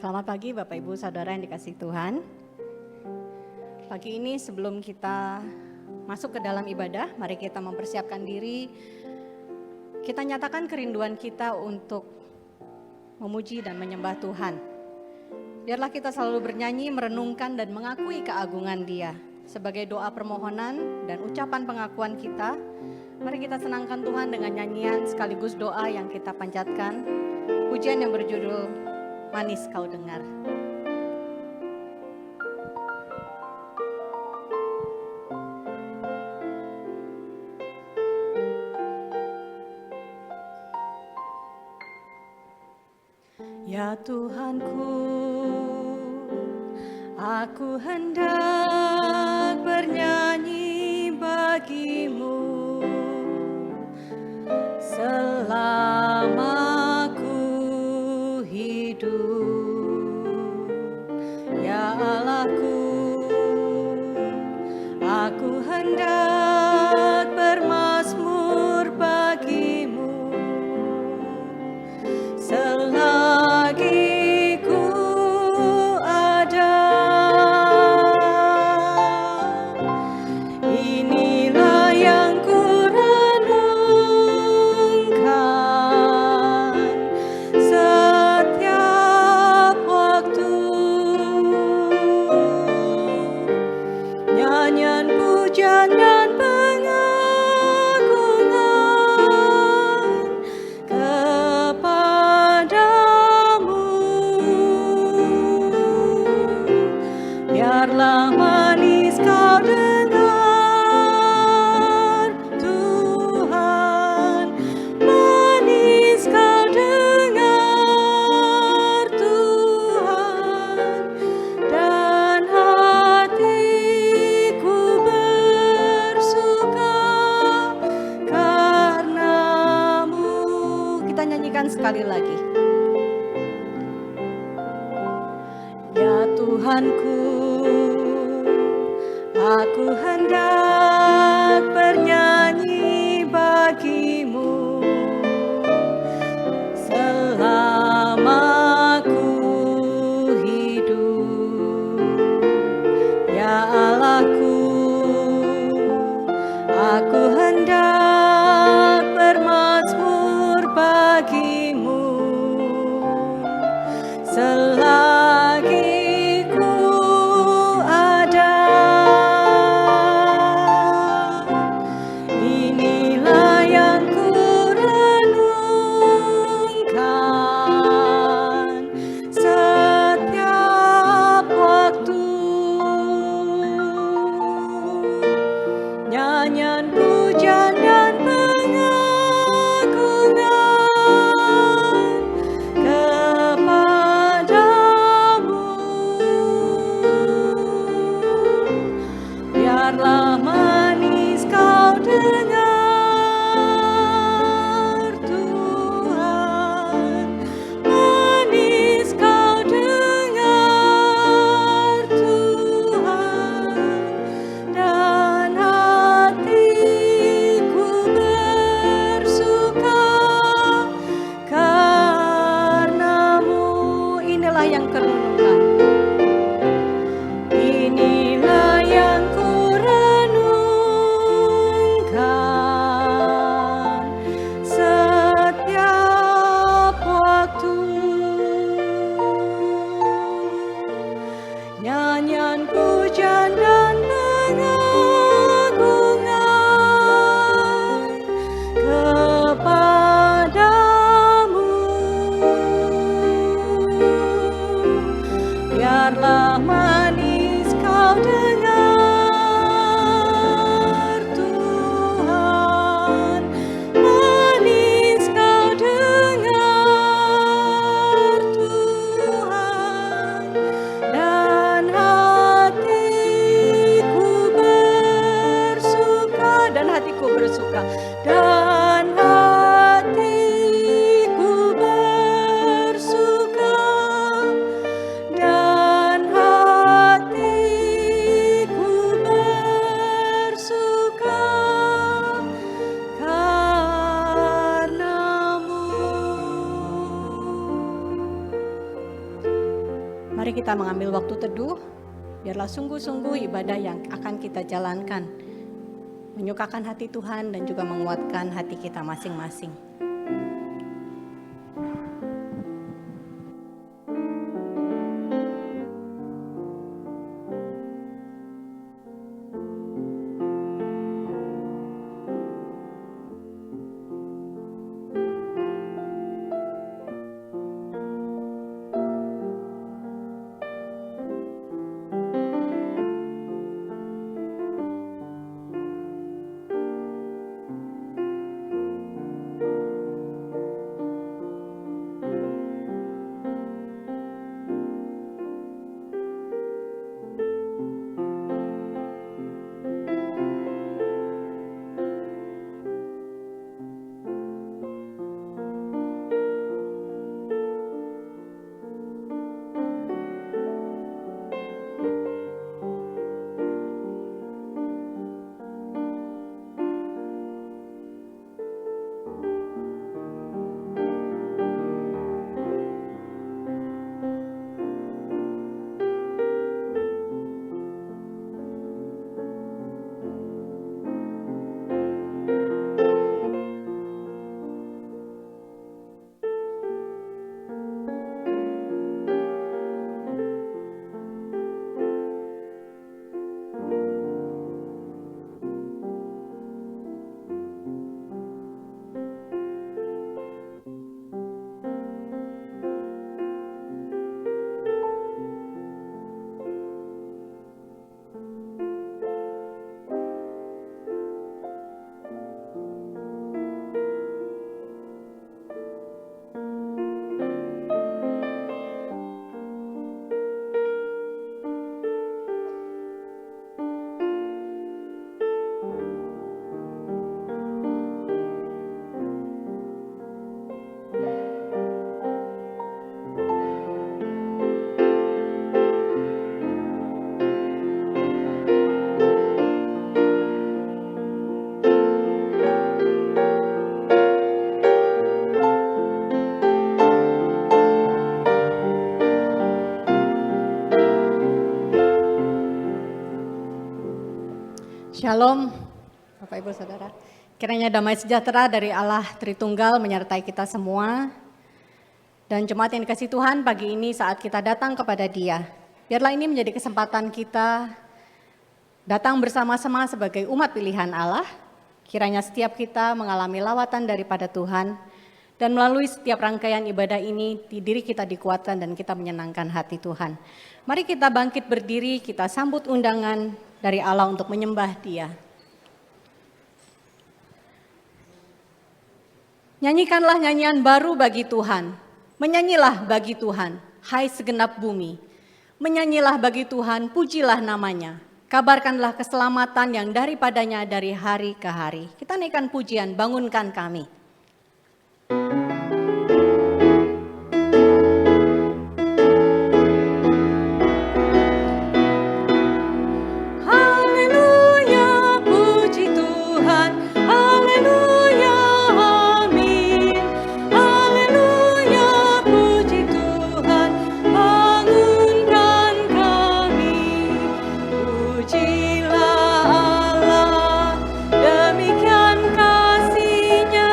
Selamat pagi Bapak Ibu Saudara yang dikasihi Tuhan. Pagi ini sebelum kita masuk ke dalam ibadah, mari kita mempersiapkan diri. Kita nyatakan kerinduan kita untuk memuji dan menyembah Tuhan. Biarlah kita selalu bernyanyi, merenungkan dan mengakui keagungan Dia. Sebagai doa permohonan dan ucapan pengakuan kita, mari kita senangkan Tuhan dengan nyanyian sekaligus doa yang kita panjatkan. Pujian yang berjudul Manis Kau Dengar. Ya Tuhanku, aku hendak bernyanyi bagimu selama aku hidup. Ya Allahku, aku hendak bermazmur bagimu selagi ku ada. Inilah yang ku renungkan setiap waktu. Nyanyian pujian dan pengagungan kepadamu. Biarlah manis kau dengar, Tuhan. Manis kau dengar, Tuhan. Dan hatiku bersuka karenamu. Kita nyanyikan sekali lagi. Ya Tuhanku, aku hendak bernyanyi bagimu selama aku hidup. Ya Allahku, aku hendak bermazmur bagimu selagi ku ada. Inilah yang ku renungkan setiap waktu. Nyanyian pujian dan pengagungan kepadamu. Biarlah manis kau dengar, Tuhan. Manis kau dengar, Tuhan. Dan hatiku kita mengambil waktu teduh, biarlah sungguh-sungguh ibadah yang akan kita jalankan menyukakan hati Tuhan dan juga menguatkan hati kita masing-masing. Shalom, Bapak Ibu Saudara. Kiranya damai sejahtera dari Allah Tritunggal menyertai kita semua. Dan jemaat yang dikasihi Tuhan, pagi ini saat kita datang kepada Dia, biarlah ini menjadi kesempatan kita datang bersama-sama sebagai umat pilihan Allah. Kiranya setiap kita mengalami lawatan daripada Tuhan, dan melalui setiap rangkaian ibadah ini, diri kita dikuatkan dan kita menyenangkan hati Tuhan. Mari kita bangkit berdiri, kita sambut undangan dari Allah untuk menyembah Dia. Nyanyikanlah nyanyian baru bagi Tuhan. Menyanyilah bagi Tuhan, hai segenap bumi. Menyanyilah bagi Tuhan, pujilah namanya. Kabarkanlah keselamatan yang daripadanya dari hari ke hari. Kita naikkan pujian, bangunkan kami. Demikian kasih-Nya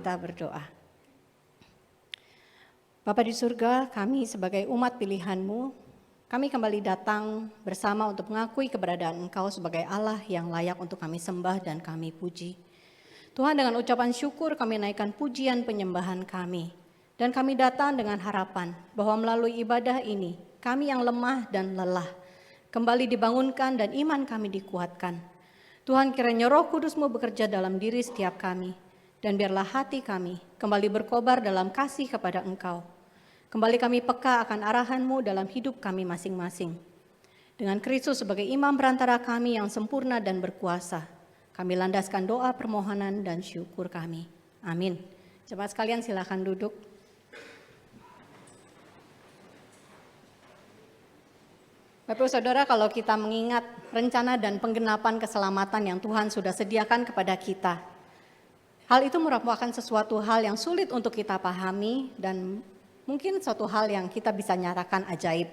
kita berdoa. Bapa di surga, kami sebagai umat pilihan-Mu, kami kembali datang bersama untuk mengakui keberadaan Engkau sebagai Allah yang layak untuk kami sembah dan kami puji. Tuhan, dengan ucapan syukur kami naikkan pujian penyembahan kami. Dan kami datang dengan harapan bahwa melalui ibadah ini, kami yang lemah dan lelah kembali dibangunkan dan iman kami dikuatkan. Tuhan, kiranya Roh Kudus-Mu bekerja dalam diri setiap kami. Dan biarlah hati kami kembali berkobar dalam kasih kepada Engkau. Kembali kami peka akan arahan-Mu dalam hidup kami masing-masing. Dengan Kristus sebagai imam perantara kami yang sempurna dan berkuasa, kami landaskan doa permohonan dan syukur kami. Amin. Jemaat sekalian silakan duduk. Bapak Saudara, kalau kita mengingat rencana dan penggenapan keselamatan yang Tuhan sudah sediakan kepada kita, hal itu merupakan sesuatu hal yang sulit untuk kita pahami dan mungkin suatu hal yang kita bisa nyatakan ajaib.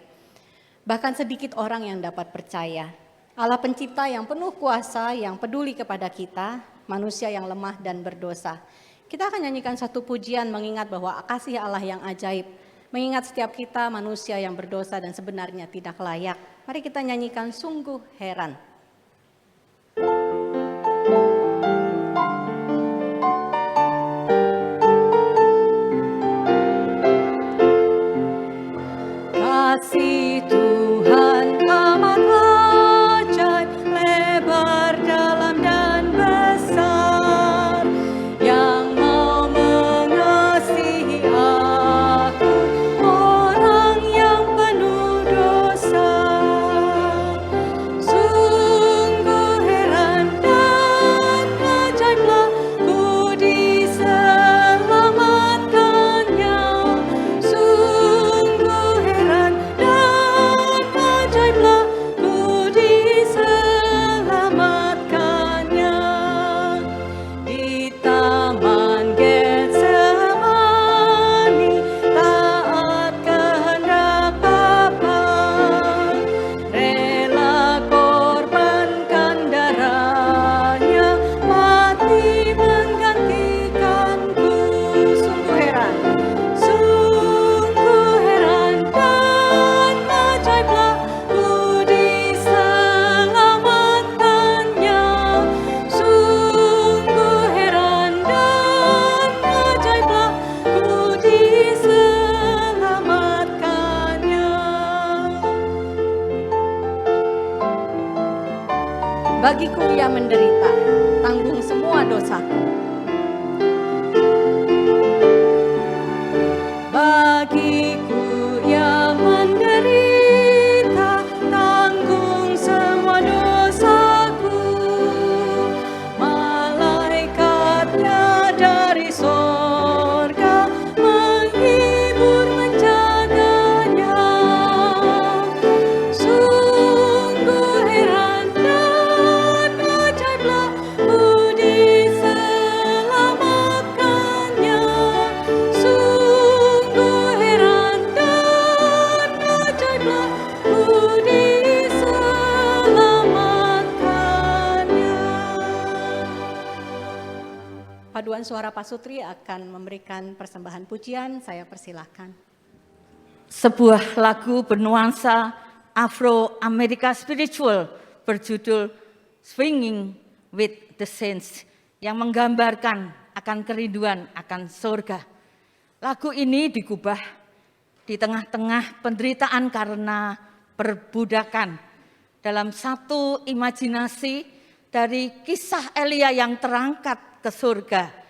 Bahkan sedikit orang yang dapat percaya. Allah pencipta yang penuh kuasa, yang peduli kepada kita, manusia yang lemah dan berdosa. Kita akan nyanyikan satu pujian mengingat bahwa kasih Allah yang ajaib. Mengingat setiap kita manusia yang berdosa dan sebenarnya tidak layak. Mari kita nyanyikan Sungguh Heran. Kasih Tuhan amat ajaib, lebar, dalam dan besar, yang mau mengasihi aku, orang yang penuh dosa. Sungguh heran dan ajaiblah ku diselamatkannya. Sungguh heran dan ajaiblah ku diselamatkannya. Di taman Getsemani taat kehendak Bapa, rela korbankan darahnya, mati menggantikanku. Sungguh heran dan ajaiblah ku diselamatkannya. Sungguh heran dan ajaiblah ku diselamatkannya. Bagiku ia menderita, tanggung semua dosaku. Bagiku ia menderita, tanggung semua dosaku. Malaikatnya dari sorga menghibur menjaganya. Sungguh heran dan ajaiblah ku diselamatkannya. Sungguh heran dan ajaiblah ku diselamatkannya. Paduan suara Pasutri akan memberikan persembahan pujian, saya persilahkan. Sebuah lagu bernuansa Afro-Amerika spiritual berjudul Swinging with the Saints yang menggambarkan akan kerinduan akan surga. Lagu ini digubah di tengah-tengah penderitaan karena perbudakan dalam satu imajinasi dari kisah Elia yang terangkat ke surga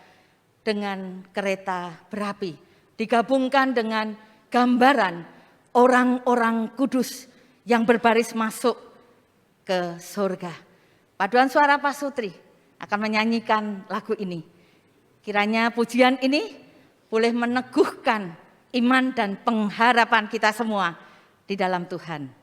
dengan kereta berapi, digabungkan dengan gambaran orang-orang kudus yang berbaris masuk ke surga. Paduan suara Pasutri akan menyanyikan lagu ini. Kiranya pujian ini boleh meneguhkan iman dan pengharapan kita semua di dalam Tuhan.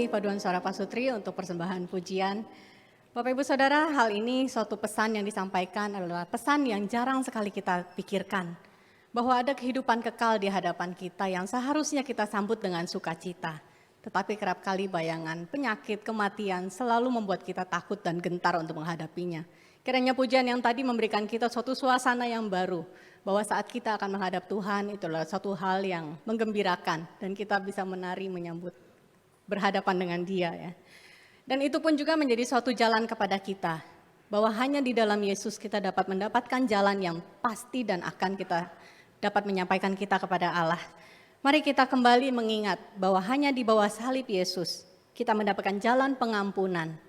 kasih paduan suara Pak Sutri untuk persembahan pujian. Bapak Ibu Saudara, hal ini suatu pesan yang disampaikan adalah pesan yang jarang sekali kita pikirkan. Bahwa ada kehidupan kekal di hadapan kita yang seharusnya kita sambut dengan sukacita. Tetapi kerap kali bayangan, penyakit, kematian selalu membuat kita takut dan gentar untuk menghadapinya. Kiranya pujian yang tadi memberikan kita suatu suasana yang baru. Bahwa saat kita akan menghadap Tuhan itulah suatu hal yang menggembirakan. Dan kita bisa menari menyambut berhadapan dengan Dia ya. Dan itu pun juga menjadi suatu jalan kepada kita. Bahwa hanya di dalam Yesus kita dapat mendapatkan jalan yang pasti dan akan kita dapat menyampaikan kita kepada Allah. Mari kita kembali mengingat bahwa hanya di bawah salib Yesus kita mendapatkan jalan pengampunan.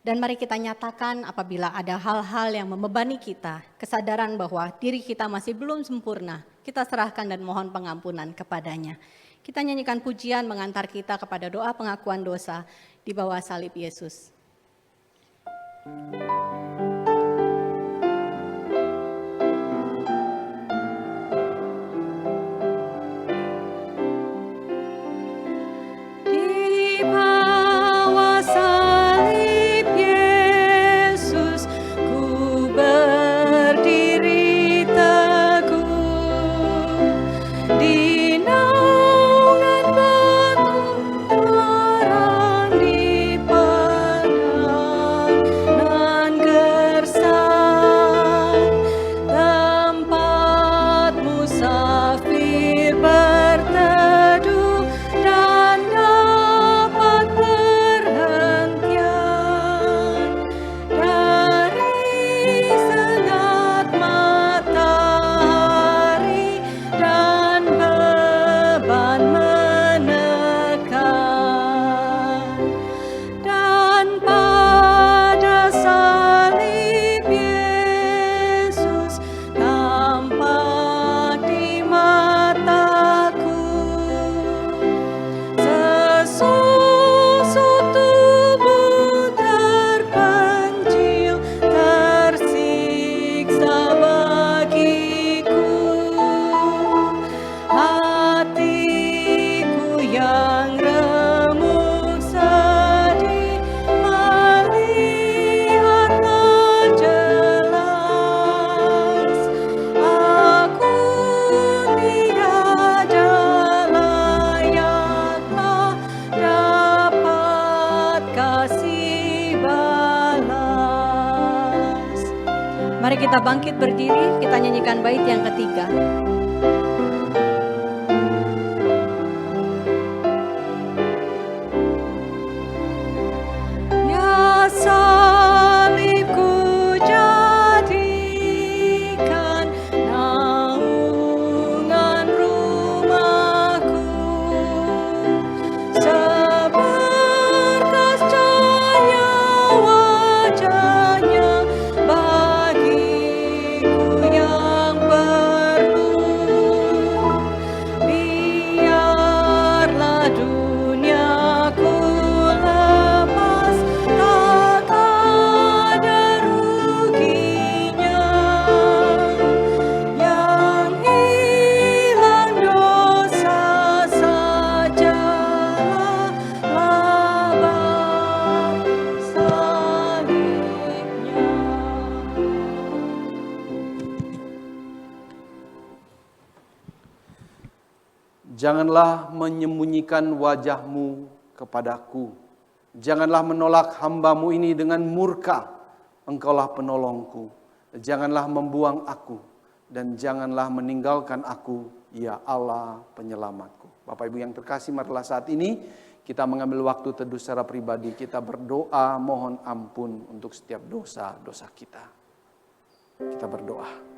Dan mari kita nyatakan apabila ada hal-hal yang membebani kita, kesadaran bahwa diri kita masih belum sempurna, kita serahkan dan mohon pengampunan kepadanya. Kita nyanyikan pujian mengantar kita kepada doa pengakuan dosa di bawah salib Yesus. Di bawah salib Yesus, ku berdiri teguh. Di naungan batu terang di padang nan gersang, tempat musafir berteduh dan dapat perhentian dari sengat matahari dan beban menekan. Dan pada salib Yesus tampak di mataku, sesosok tubuh terpencil, tersiksa bagiku. Hatiku yang remuk sedih melihatlah jelas, aku tiada layaklah dapat kasih balas. Mari kita bangkit berdiri, kita nyanyikan bait yang ketiga. Ya salibku jadikan naungan rumahku, seberkas cahaya wajahnya bagiku yang perlu. Biarlah duniaku lepas, tak ada ruginya. Yang hilang dosa sajalah laba salibnya. Janganlah menyembunyikan wajahmu kepadaku. Janganlah menolak hamba-Mu ini dengan murka. Engkaulah penolongku. Janganlah membuang aku. Dan janganlah meninggalkan aku, ya Allah penyelamatku. Bapak Ibu yang terkasih, marilah saat ini kita mengambil waktu teduh secara pribadi. Kita berdoa mohon ampun untuk setiap dosa-dosa kita. Kita berdoa.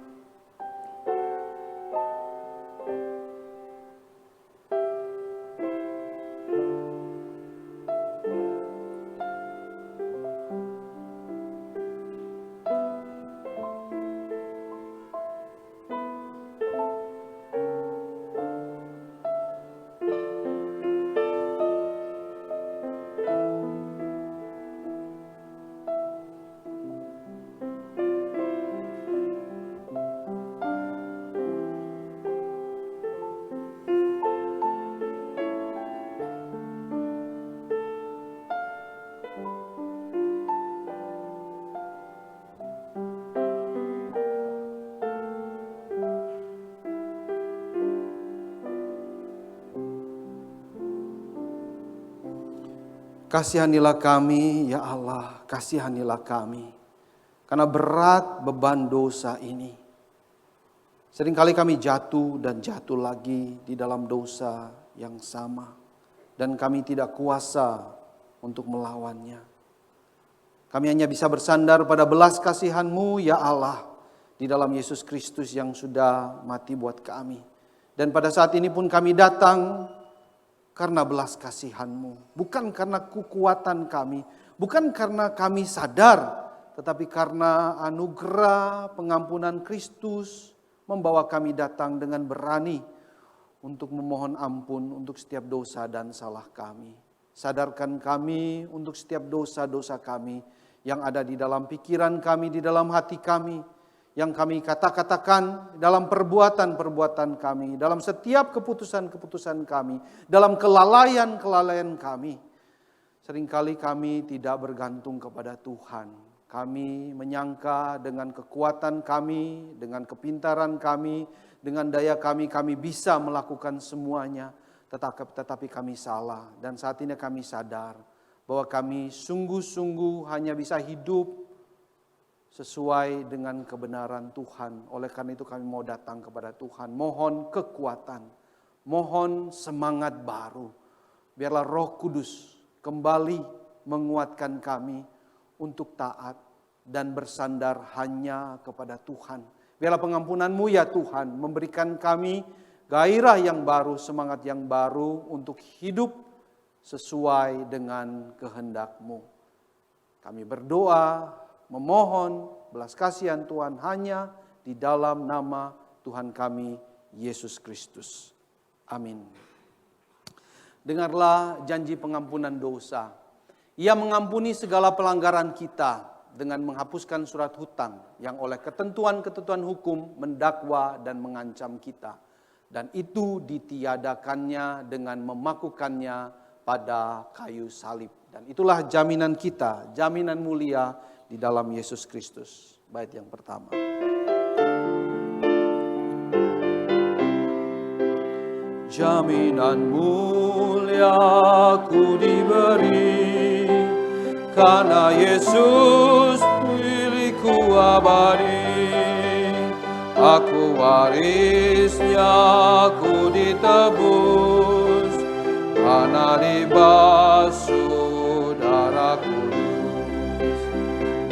Kasihanilah kami, ya Allah, kasihanilah kami. Karena berat beban dosa ini. Seringkali kami jatuh dan jatuh lagi di dalam dosa yang sama. Dan kami tidak kuasa untuk melawannya. Kami hanya bisa bersandar pada belas kasihan-Mu, ya Allah, di dalam Yesus Kristus yang sudah mati buat kami. Dan pada saat ini pun kami datang karena belas kasihan-Mu. Bukan karena kekuatan kami, bukan karena kami sadar, tetapi karena anugerah pengampunan Kristus membawa kami datang dengan berani untuk memohon ampun untuk setiap dosa dan salah kami. Sadarkan kami untuk setiap dosa-dosa kami yang ada di dalam pikiran kami, di dalam hati kami, yang kami katakan dalam perbuatan-perbuatan kami, dalam setiap keputusan-keputusan kami, dalam kelalaian-kelalaian kami. Seringkali kami tidak bergantung kepada Tuhan. Kami menyangka dengan kekuatan kami, dengan kepintaran kami, dengan daya kami bisa melakukan semuanya. Tetapi kami salah. Dan saat ini kami sadar bahwa kami sungguh-sungguh hanya bisa hidup sesuai dengan kebenaran Tuhan. Oleh karena itu kami mau datang kepada Tuhan. Mohon kekuatan, mohon semangat baru. Biarlah Roh Kudus kembali menguatkan kami untuk taat dan bersandar hanya kepada Tuhan. Biarlah pengampunan-Mu ya Tuhan memberikan kami gairah yang baru, semangat yang baru untuk hidup sesuai dengan kehendak-Mu. Kami berdoa, memohon belas kasihan Tuhan hanya di dalam nama Tuhan kami, Yesus Kristus. Amin. Dengarlah janji pengampunan dosa. Ia mengampuni segala pelanggaran kita dengan menghapuskan surat hutang yang oleh ketentuan-ketentuan hukum mendakwa dan mengancam kita. Dan itu ditiadakannya dengan memakukannya pada kayu salib. Dan itulah jaminan kita, jaminan mulia di dalam Yesus Kristus. Bait yang pertama. Jaminan mulia ku diberi, karena Yesus milikku abadi. Aku warisnya, aku ditebus, karena dibasuh darah kudus.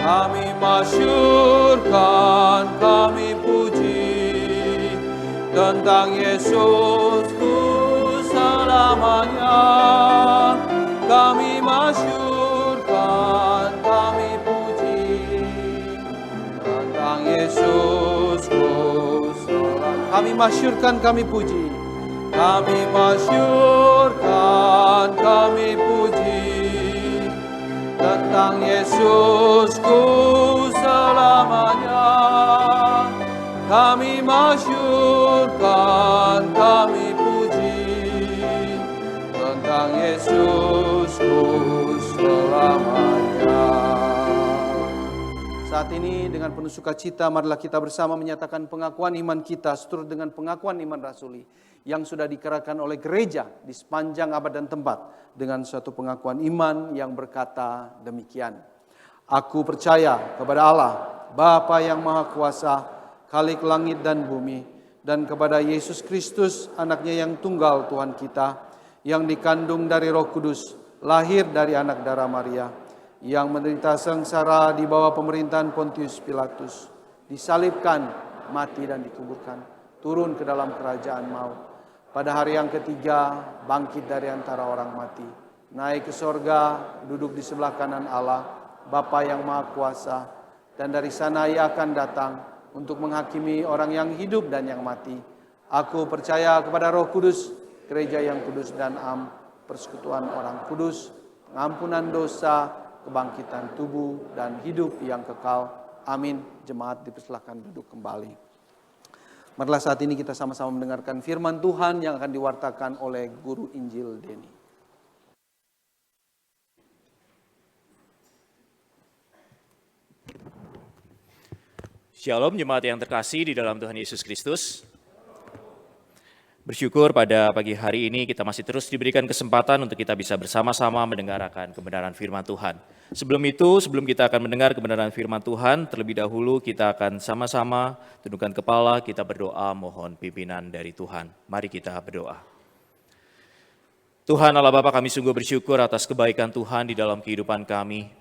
Kami masyurkan, kami puji tentang Yesusku selamanya. Kami masyurkan, kami puji tentang Yesusku selamanya. Kami masyurkan, kami puji. Kami masyurkan, kami puji tentang Yesusku selamanya. Kami masyurkan, kami puji tentang Yesusku selamanya. Saat ini dengan penuh sukacita marilah kita bersama menyatakan pengakuan iman kita seturut dengan pengakuan iman rasuli yang sudah dikerahkan oleh gereja di sepanjang abad dan tempat dengan suatu pengakuan iman yang berkata demikian. Aku percaya kepada Allah, Bapa yang Maha Kuasa, Khalik langit dan bumi, dan kepada Yesus Kristus, anaknya yang tunggal Tuhan kita, yang dikandung dari Roh Kudus, lahir dari anak darah Maria, yang menderita sengsara di bawah pemerintahan Pontius Pilatus, disalibkan, mati dan dikuburkan, turun ke dalam kerajaan maut. Pada hari yang ketiga, bangkit dari antara orang mati, naik ke sorga, duduk di sebelah kanan Allah, Bapa yang Maha Kuasa, dan dari sana Ia akan datang untuk menghakimi orang yang hidup dan yang mati. Aku percaya kepada Roh Kudus, gereja yang kudus dan am, persekutuan orang kudus, pengampunan dosa, kebangkitan tubuh dan hidup yang kekal. Amin. Jemaat dipersilakan duduk kembali. Marilah saat ini kita sama-sama mendengarkan firman Tuhan yang akan diwartakan oleh Guru Injil Denny. Shalom jemaat yang terkasih di dalam Tuhan Yesus Kristus. Bersyukur pada pagi hari ini kita masih terus diberikan kesempatan untuk kita bisa bersama-sama mendengarkan kebenaran firman Tuhan. Sebelum itu, sebelum kita akan mendengar kebenaran firman Tuhan, terlebih dahulu kita akan sama-sama tundukkan kepala, kita berdoa mohon pimpinan dari Tuhan. Mari kita berdoa. Tuhan Allah Bapa, kami sungguh bersyukur atas kebaikan Tuhan di dalam kehidupan kami.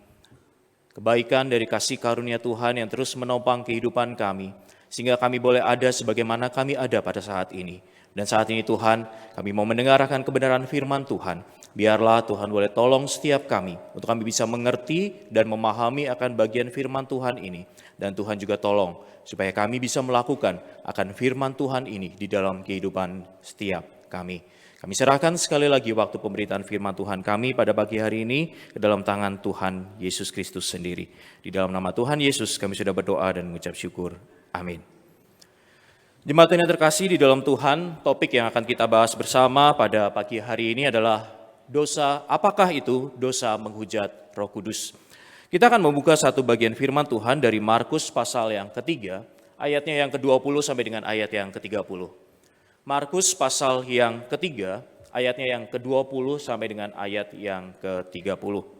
Kebaikan dari kasih karunia Tuhan yang terus menopang kehidupan kami, sehingga kami boleh ada sebagaimana kami ada pada saat ini. Dan saat ini Tuhan, kami mau mendengarkan kebenaran firman Tuhan. Biarlah Tuhan boleh tolong setiap kami, untuk kami bisa mengerti dan memahami akan bagian firman Tuhan ini. Dan Tuhan juga tolong, supaya kami bisa melakukan akan firman Tuhan ini di dalam kehidupan setiap kami. Kami serahkan sekali lagi waktu pemberitaan firman Tuhan kami pada pagi hari ini ke dalam tangan Tuhan Yesus Kristus sendiri. Di dalam nama Tuhan Yesus kami sudah berdoa dan mengucap syukur. Amin. Jemaat yang terkasih di dalam Tuhan, topik yang akan kita bahas bersama pada pagi hari ini adalah dosa. Apakah itu dosa menghujat Roh Kudus? Kita akan membuka satu bagian firman Tuhan dari Markus pasal yang ketiga, ayatnya yang ke-20 sampai dengan ayat yang ke-30. Markus pasal yang ketiga, ayatnya yang ke-20 sampai dengan ayat yang ke-30.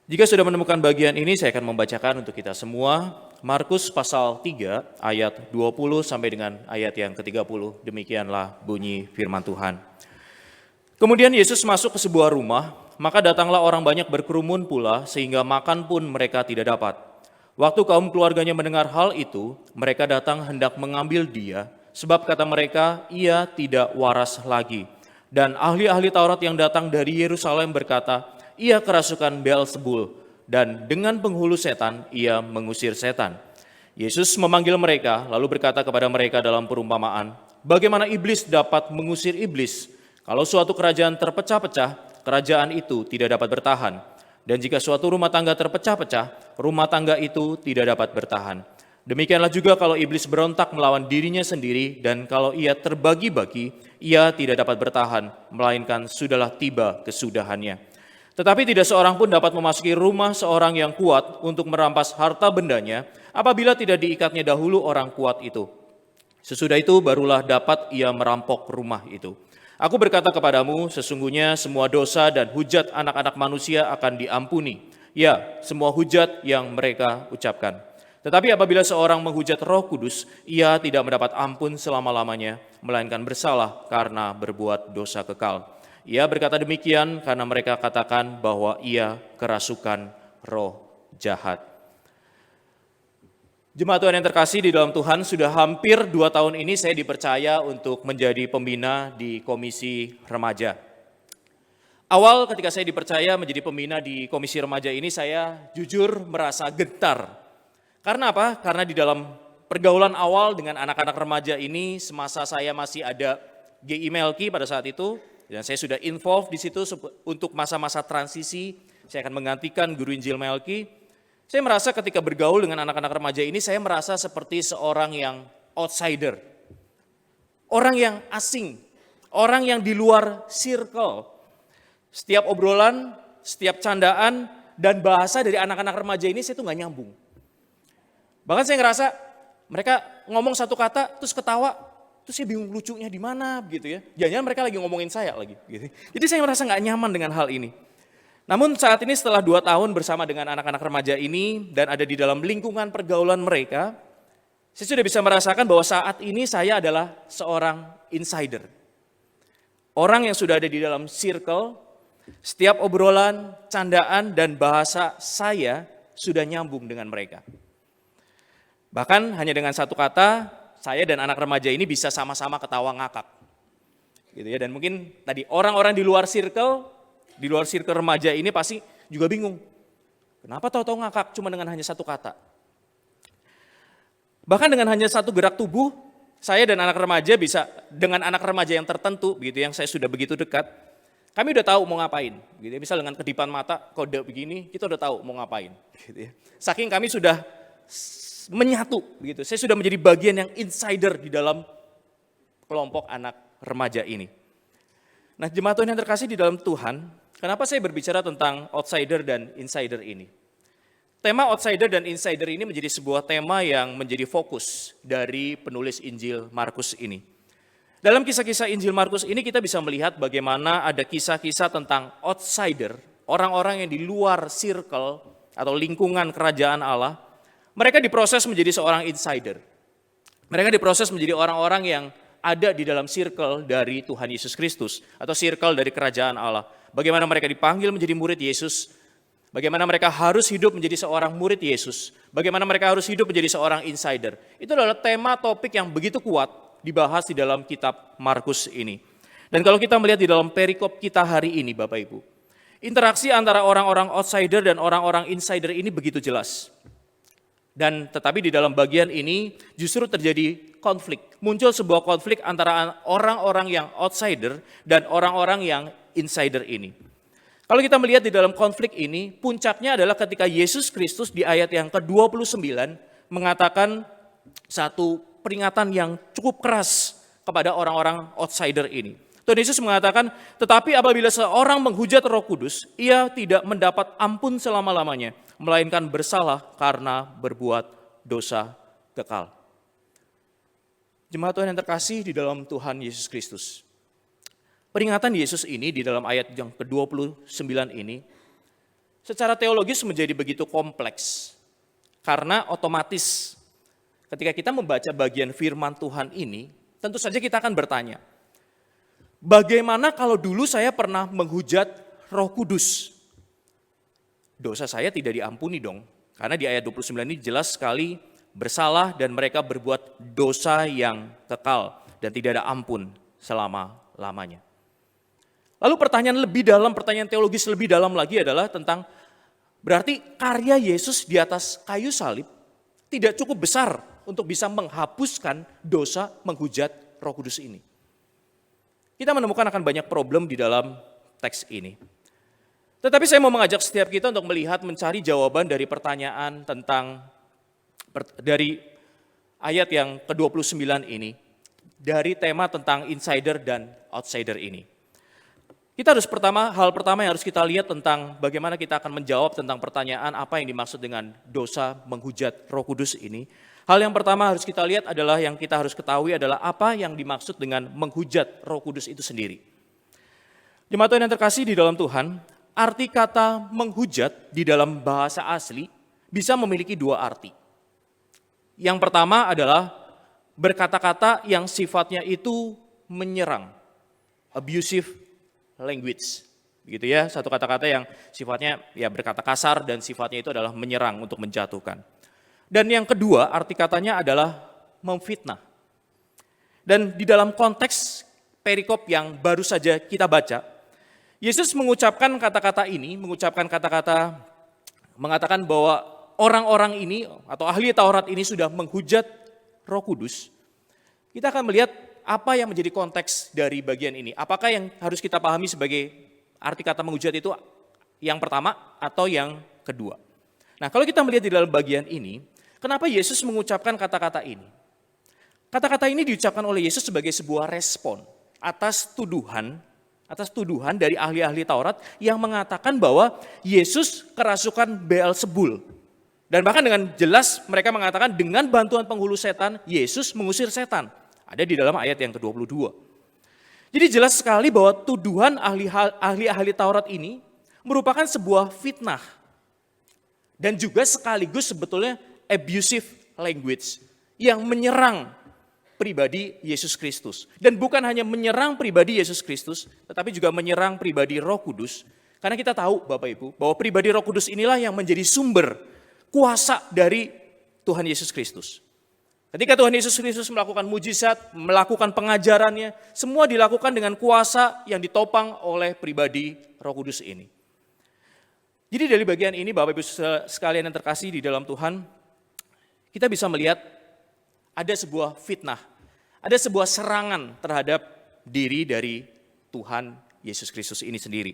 Jika sudah menemukan bagian ini, saya akan membacakan untuk kita semua. Markus pasal 3 ayat 20 sampai dengan ayat yang ke-30. Demikianlah bunyi firman Tuhan. Kemudian Yesus masuk ke sebuah rumah, maka datanglah orang banyak berkerumun pula sehingga makan pun mereka tidak dapat. Waktu kaum keluarganya mendengar hal itu, mereka datang hendak mengambil dia, sebab kata mereka, ia tidak waras lagi. Dan ahli-ahli Taurat yang datang dari Yerusalem berkata, ia kerasukan Beelzebul, dan dengan penghulu setan ia mengusir setan. Yesus memanggil mereka, lalu berkata kepada mereka dalam perumpamaan, bagaimana iblis dapat mengusir iblis? Kalau suatu kerajaan terpecah-pecah, kerajaan itu tidak dapat bertahan. Dan jika suatu rumah tangga terpecah-pecah, rumah tangga itu tidak dapat bertahan. Demikianlah juga kalau iblis berontak melawan dirinya sendiri, dan kalau ia terbagi-bagi, ia tidak dapat bertahan, melainkan sudahlah tiba kesudahannya. Tetapi tidak seorang pun dapat memasuki rumah seorang yang kuat untuk merampas harta bendanya apabila tidak diikatnya dahulu orang kuat itu. Sesudah itu barulah dapat ia merampok rumah itu. Aku berkata kepadamu, sesungguhnya semua dosa dan hujat anak-anak manusia akan diampuni. Ya, semua hujat yang mereka ucapkan. Tetapi apabila seorang menghujat Roh Kudus, ia tidak mendapat ampun selama-lamanya, melainkan bersalah karena berbuat dosa kekal. Ia berkata demikian karena mereka katakan bahwa ia kerasukan roh jahat. Jemaat Tuhan yang terkasih di dalam Tuhan, sudah hampir 2 tahun ini saya dipercaya untuk menjadi pembina di Komisi Remaja. Awal ketika saya dipercaya menjadi pembina di Komisi Remaja ini, saya jujur merasa gentar. Karena apa? Karena di dalam pergaulan awal dengan anak-anak remaja ini, semasa saya masih ada GI Melki pada saat itu, dan saya sudah involved di situ untuk masa-masa transisi, saya akan menggantikan Guru Injil Melki. Saya merasa ketika bergaul dengan anak-anak remaja ini, saya merasa seperti seorang yang outsider. Orang yang asing, orang yang di luar circle. Setiap obrolan, setiap candaan, dan bahasa dari anak-anak remaja ini saya tuh gak nyambung. Bahkan saya ngerasa mereka ngomong satu kata, terus ketawa, terus saya bingung lucunya di mana gitu ya. Jangan-jangan mereka lagi ngomongin saya lagi gitu. Jadi saya merasa nggak nyaman dengan hal ini. Namun saat ini setelah 2 tahun bersama dengan anak-anak remaja ini dan ada di dalam lingkungan pergaulan mereka, saya sudah bisa merasakan bahwa saat ini saya adalah seorang insider. Orang yang sudah ada di dalam circle, setiap obrolan, candaan, dan bahasa saya sudah nyambung dengan mereka. Bahkan hanya dengan satu kata, saya dan anak remaja ini bisa sama-sama ketawa ngakak. Gitu ya, dan mungkin tadi orang-orang di luar circle remaja ini pasti juga bingung. Kenapa tahu-tahu ngakak cuma dengan hanya satu kata? Bahkan dengan hanya satu gerak tubuh, saya dan anak remaja bisa dengan anak remaja yang tertentu gitu yang saya sudah begitu dekat, kami udah tahu mau ngapain. Gitu ya, misal dengan kedipan mata kode begini, kita udah tahu mau ngapain. Gitu ya. Saking kami sudah menyatu begitu. Saya sudah menjadi bagian yang insider di dalam kelompok anak remaja ini. Nah, jemaat Tuhan yang terkasih di dalam Tuhan, kenapa saya berbicara tentang outsider dan insider ini? Tema outsider dan insider ini menjadi sebuah tema yang menjadi fokus dari penulis Injil Markus ini. Dalam kisah-kisah Injil Markus ini kita bisa melihat bagaimana ada kisah-kisah tentang outsider, orang-orang yang di luar circle atau lingkungan kerajaan Allah. Mereka diproses menjadi seorang insider. Mereka diproses menjadi orang-orang yang ada di dalam circle dari Tuhan Yesus Kristus atau circle dari kerajaan Allah. Bagaimana mereka dipanggil menjadi murid Yesus, bagaimana mereka harus hidup menjadi seorang murid Yesus, bagaimana mereka harus hidup menjadi seorang insider. Itu adalah tema topik yang begitu kuat dibahas di dalam kitab Markus ini. Dan kalau kita melihat di dalam perikop kita hari ini Bapak Ibu, interaksi antara orang-orang outsider dan orang-orang insider ini begitu jelas. Dan tetapi di dalam bagian ini justru terjadi konflik. Muncul sebuah konflik antara orang-orang yang outsider dan orang-orang yang insider ini. Kalau kita melihat di dalam konflik ini, puncaknya adalah ketika Yesus Kristus di ayat yang ke-29 mengatakan satu peringatan yang cukup keras kepada orang-orang outsider ini. Tuhan Yesus mengatakan, tetapi apabila seorang menghujat Roh Kudus, ia tidak mendapat ampun selama-lamanya, melainkan bersalah karena berbuat dosa kekal. Jemaat Tuhan yang terkasih di dalam Tuhan Yesus Kristus. Peringatan Yesus ini di dalam ayat yang ke-29 ini, secara teologis menjadi begitu kompleks. Karena otomatis ketika kita membaca bagian firman Tuhan ini, tentu saja kita akan bertanya, bagaimana kalau dulu saya pernah menghujat Roh Kudus? Dosa saya tidak diampuni dong. Karena di ayat 29 ini jelas sekali bersalah dan mereka berbuat dosa yang kekal dan tidak ada ampun selama-lamanya. Lalu pertanyaan teologis lebih dalam lagi adalah tentang berarti karya Yesus di atas kayu salib tidak cukup besar untuk bisa menghapuskan dosa menghujat Roh Kudus ini. Kita menemukan akan banyak problem di dalam teks ini. Tetapi saya mau mengajak setiap kita untuk melihat, mencari jawaban dari pertanyaan tentang, dari ayat yang ke-29 ini, dari tema tentang insider dan outsider ini. Hal pertama yang harus kita lihat tentang bagaimana kita akan menjawab tentang pertanyaan apa yang dimaksud dengan dosa menghujat Roh Kudus ini. Hal yang pertama harus kita lihat adalah yang kita harus ketahui adalah apa yang dimaksud dengan menghujat Roh Kudus itu sendiri. Jemaat Tuhan yang terkasih di dalam Tuhan, arti kata menghujat di dalam bahasa asli bisa memiliki dua arti. Yang pertama adalah berkata-kata yang sifatnya itu menyerang, abusive language. Begitu ya, satu kata-kata yang sifatnya ya berkata kasar dan sifatnya itu adalah menyerang untuk menjatuhkan. Dan yang kedua, arti katanya adalah memfitnah. Dan di dalam konteks perikop yang baru saja kita baca, Yesus mengucapkan kata-kata ini, mengatakan bahwa orang-orang ini atau ahli Taurat ini sudah menghujat Roh Kudus. Kita akan melihat apa yang menjadi konteks dari bagian ini. Apakah yang harus kita pahami sebagai arti kata menghujat itu yang pertama atau yang kedua. Nah, kalau kita melihat di dalam bagian ini, kenapa Yesus mengucapkan kata-kata ini? Kata-kata ini diucapkan oleh Yesus sebagai sebuah respon atas tuduhan dari ahli-ahli Taurat yang mengatakan bahwa Yesus kerasukan Beelzebul. Dan bahkan dengan jelas mereka mengatakan dengan bantuan penghulu setan, Yesus mengusir setan. Ada di dalam ayat yang ke-22. Jadi jelas sekali bahwa tuduhan ahli-ahli Taurat ini merupakan sebuah fitnah. Dan juga sekaligus sebetulnya abusive language yang menyerang pribadi Yesus Kristus. Dan bukan hanya menyerang pribadi Yesus Kristus, tetapi juga menyerang pribadi Roh Kudus. Karena kita tahu Bapak Ibu, bahwa pribadi Roh Kudus inilah yang menjadi sumber kuasa dari Tuhan Yesus Kristus. Ketika Tuhan Yesus Kristus melakukan mujizat, melakukan pengajarannya, semua dilakukan dengan kuasa yang ditopang oleh pribadi Roh Kudus ini. Jadi dari bagian ini Bapak Ibu sekalian yang terkasih di dalam Tuhan, kita bisa melihat ada sebuah fitnah, ada sebuah serangan terhadap diri dari Tuhan Yesus Kristus ini sendiri.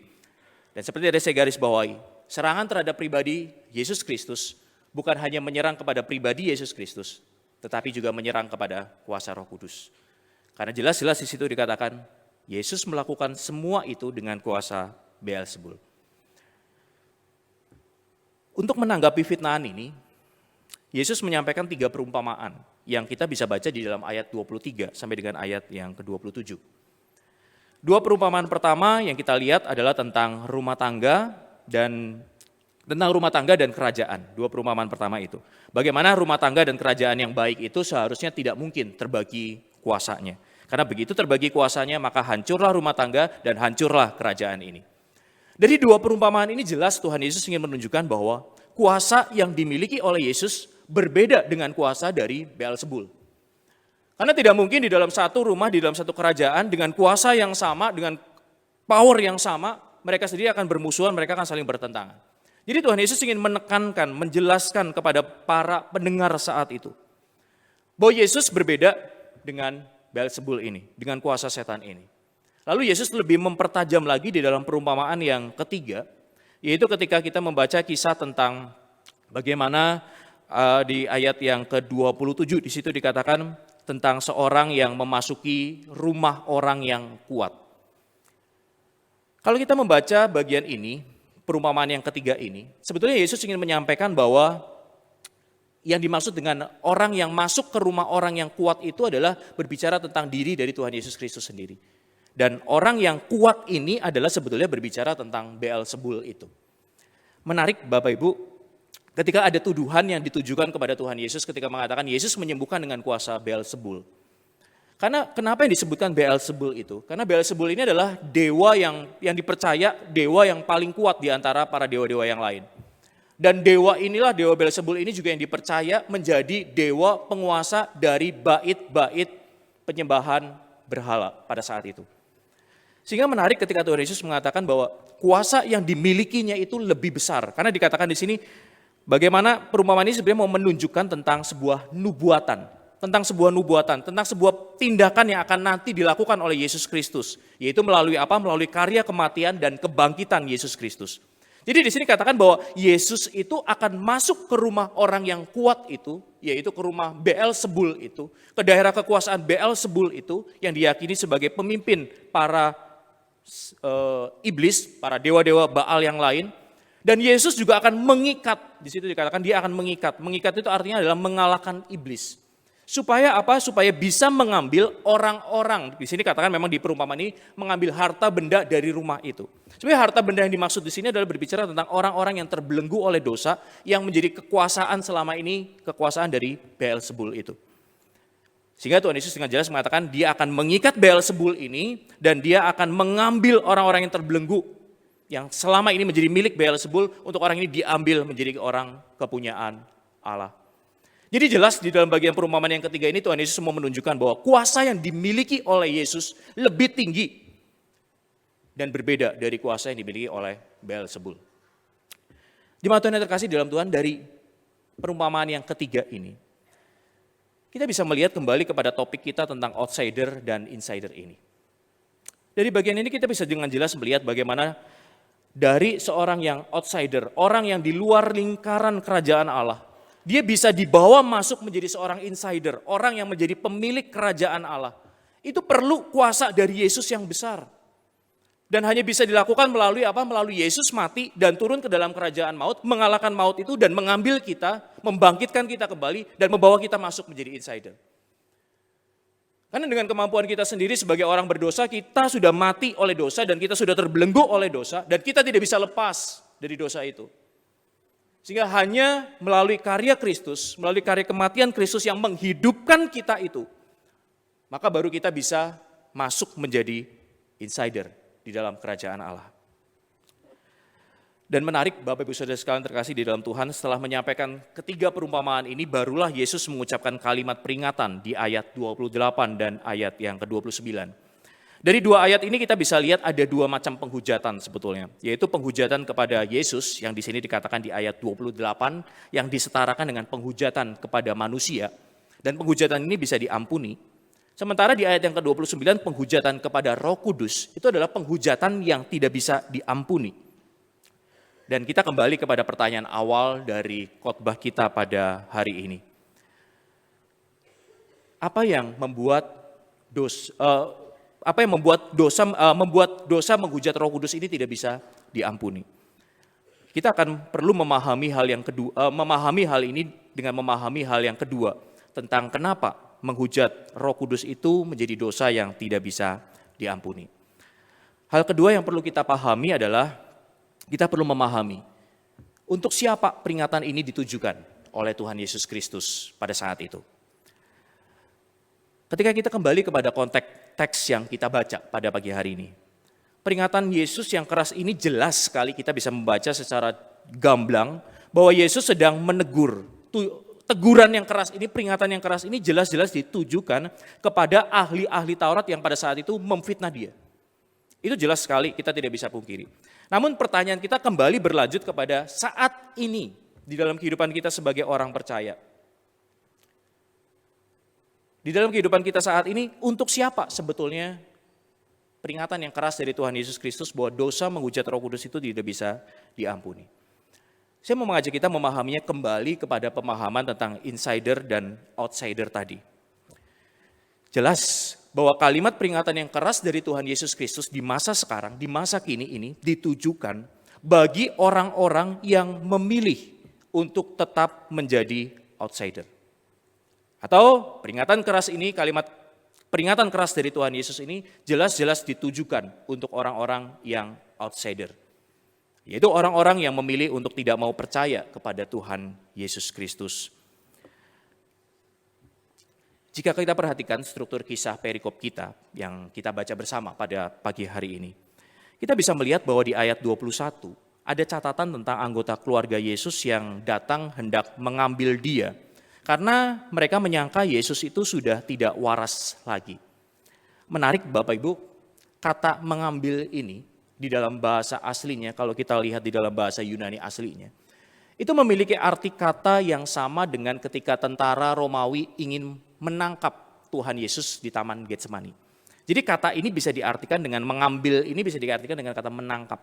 Dan seperti ada saya garis bawahi, serangan terhadap pribadi Yesus Kristus bukan hanya menyerang kepada pribadi Yesus Kristus, tetapi juga menyerang kepada kuasa Roh Kudus. Karena jelas-jelas di situ dikatakan Yesus melakukan semua itu dengan kuasa Beelzebul. Untuk menanggapi fitnahan ini, Yesus menyampaikan 3 perumpamaan yang kita bisa baca di dalam ayat 23 sampai dengan ayat yang ke-27. 2 perumpamaan pertama yang kita lihat adalah tentang rumah tangga dan kerajaan. 2 perumpamaan pertama itu. Bagaimana rumah tangga dan kerajaan yang baik itu seharusnya tidak mungkin terbagi kuasanya. Karena begitu terbagi kuasanya maka hancurlah rumah tangga dan hancurlah kerajaan ini. Dari 2 perumpamaan ini jelas Tuhan Yesus ingin menunjukkan bahwa kuasa yang dimiliki oleh Yesus berbeda dengan kuasa dari Beelzebul. Karena tidak mungkin di dalam satu rumah, di dalam satu kerajaan dengan kuasa yang sama, dengan power yang sama, mereka sendiri akan bermusuhan, mereka akan saling bertentangan. Jadi Tuhan Yesus ingin menekankan, menjelaskan kepada para pendengar saat itu bahwa Yesus berbeda dengan Beelzebul ini, dengan kuasa setan ini. Lalu Yesus lebih mempertajam lagi di dalam perumpamaan yang ketiga, yaitu ketika kita membaca kisah tentang bagaimana di ayat yang ke-27 di situ dikatakan tentang seorang yang memasuki rumah orang yang kuat. Kalau kita membaca bagian ini, perumpamaan yang ketiga ini, sebetulnya Yesus ingin menyampaikan bahwa yang dimaksud dengan orang yang masuk ke rumah orang yang kuat itu adalah berbicara tentang diri dari Tuhan Yesus Kristus sendiri. Dan orang yang kuat ini adalah sebetulnya berbicara tentang Beelzebul itu. Menarik Bapak Ibu, ketika ada tuduhan yang ditujukan kepada Tuhan Yesus ketika mengatakan Yesus menyembuhkan dengan kuasa Beelzebul. Karena kenapa yang disebutkan Beelzebul itu? Karena Beelzebul ini adalah dewa yang dipercaya dewa yang paling kuat di antara para dewa-dewa yang lain. Dan dewa inilah, dewa Beelzebul ini juga yang dipercaya menjadi dewa penguasa dari bait-bait penyembahan berhala pada saat itu. Sehingga menarik ketika Tuhan Yesus mengatakan bahwa kuasa yang dimilikinya itu lebih besar. Karena dikatakan di sini bagaimana perumpamaan ini sebenarnya mau menunjukkan tentang sebuah nubuatan. Tentang sebuah tindakan yang akan nanti dilakukan oleh Yesus Kristus. Yaitu melalui apa? Melalui karya kematian dan kebangkitan Yesus Kristus. Jadi di sini katakan bahwa Yesus itu akan masuk ke rumah orang yang kuat itu, yaitu ke rumah Beelzebul itu, ke daerah kekuasaan Beelzebul itu yang diyakini sebagai pemimpin para iblis, para dewa-dewa Baal yang lain. Dan Yesus juga akan mengikat, di situ dikatakan dia akan mengikat. Mengikat itu artinya adalah mengalahkan iblis. Supaya apa? Supaya bisa mengambil orang-orang. Di sini katakan memang di perumpamaan ini mengambil harta benda dari rumah itu. Sebenarnya harta benda yang dimaksud di sini adalah berbicara tentang orang-orang yang terbelenggu oleh dosa yang menjadi kekuasaan selama ini, kekuasaan dari Beelzebul itu. Sehingga Tuhan Yesus dengan jelas mengatakan dia akan mengikat Beelzebul ini dan dia akan mengambil orang-orang yang terbelenggu yang selama ini menjadi milik Beelzebul untuk orang ini diambil menjadi orang kepunyaan Allah. Jadi jelas di dalam bagian perumpamaan yang ketiga ini Tuhan Yesus mau menunjukkan bahwa kuasa yang dimiliki oleh Yesus lebih tinggi dan berbeda dari kuasa yang dimiliki oleh Beelzebul. Jemaat Tuhan yang terkasih dalam Tuhan, dari perumpamaan yang ketiga ini kita bisa melihat kembali kepada topik kita tentang outsider dan insider ini. Dari bagian ini kita bisa dengan jelas melihat bagaimana dari seorang yang outsider, orang yang di luar lingkaran kerajaan Allah, dia bisa dibawa masuk menjadi seorang insider, orang yang menjadi pemilik kerajaan Allah. Itu perlu kuasa dari Yesus yang besar. Dan hanya bisa dilakukan melalui apa? Melalui Yesus mati dan turun ke dalam kerajaan maut, mengalahkan maut itu dan mengambil kita, membangkitkan kita kembali dan membawa kita masuk menjadi insider. Karena dengan kemampuan kita sendiri sebagai orang berdosa, kita sudah mati oleh dosa dan kita sudah terbelenggu oleh dosa dan kita tidak bisa lepas dari dosa itu. Sehingga hanya melalui karya Kristus, melalui karya kematian Kristus yang menghidupkan kita itu, maka baru kita bisa masuk menjadi insider di dalam kerajaan Allah. Dan menarik Bapak Ibu Saudara sekalian terkasih di dalam Tuhan, setelah menyampaikan ketiga perumpamaan ini, barulah Yesus mengucapkan kalimat peringatan di ayat 28 dan ayat yang ke-29. Dari dua ayat ini kita bisa lihat ada dua macam penghujatan sebetulnya, yaitu penghujatan kepada Yesus yang di sini dikatakan di ayat 28 yang disetarakan dengan penghujatan kepada manusia, dan penghujatan ini bisa diampuni. Sementara di ayat yang ke-29 penghujatan kepada Roh Kudus itu adalah penghujatan yang tidak bisa diampuni. Dan kita kembali kepada pertanyaan awal dari khotbah kita pada hari ini. Apa yang membuat dosa menghujat Roh Kudus ini tidak bisa diampuni? Kita akan perlu memahami hal yang kedua, memahami hal ini dengan memahami hal yang kedua tentang kenapa menghujat Roh Kudus itu menjadi dosa yang tidak bisa diampuni. Hal kedua yang perlu kita pahami adalah kita perlu memahami untuk siapa peringatan ini ditujukan oleh Tuhan Yesus Kristus pada saat itu. Ketika kita kembali kepada konteks teks yang kita baca pada pagi hari ini, peringatan Yesus yang keras ini jelas sekali kita bisa membaca secara gamblang bahwa Yesus sedang menegur. Teguran yang keras ini, peringatan yang keras ini jelas-jelas ditujukan kepada ahli-ahli Taurat yang pada saat itu memfitnah dia. Itu jelas sekali, kita tidak bisa pungkiri. Namun pertanyaan kita kembali berlanjut kepada saat ini di dalam kehidupan kita sebagai orang percaya. Di dalam kehidupan kita saat ini, untuk siapa sebetulnya peringatan yang keras dari Tuhan Yesus Kristus bahwa dosa menghujat Roh Kudus itu tidak bisa diampuni? Saya mau mengajak kita memahaminya kembali kepada pemahaman tentang insider dan outsider tadi. Jelas bahwa kalimat peringatan yang keras dari Tuhan Yesus Kristus di masa sekarang, di masa kini ini ditujukan bagi orang-orang yang memilih untuk tetap menjadi outsider. Atau peringatan keras ini, kalimat peringatan keras dari Tuhan Yesus ini jelas-jelas ditujukan untuk orang-orang yang outsider. Yaitu orang-orang yang memilih untuk tidak mau percaya kepada Tuhan Yesus Kristus. Jika kita perhatikan struktur kisah perikop kita yang kita baca bersama pada pagi hari ini, kita bisa melihat bahwa di ayat 21 ada catatan tentang anggota keluarga Yesus yang datang hendak mengambil dia karena mereka menyangka Yesus itu sudah tidak waras lagi. Menarik Bapak Ibu, kata mengambil ini di dalam bahasa aslinya, kalau kita lihat di dalam bahasa Yunani aslinya, itu memiliki arti kata yang sama dengan ketika tentara Romawi ingin menangkap Tuhan Yesus di Taman Getsemani. Jadi kata ini bisa diartikan dengan mengambil, ini bisa diartikan dengan kata menangkap.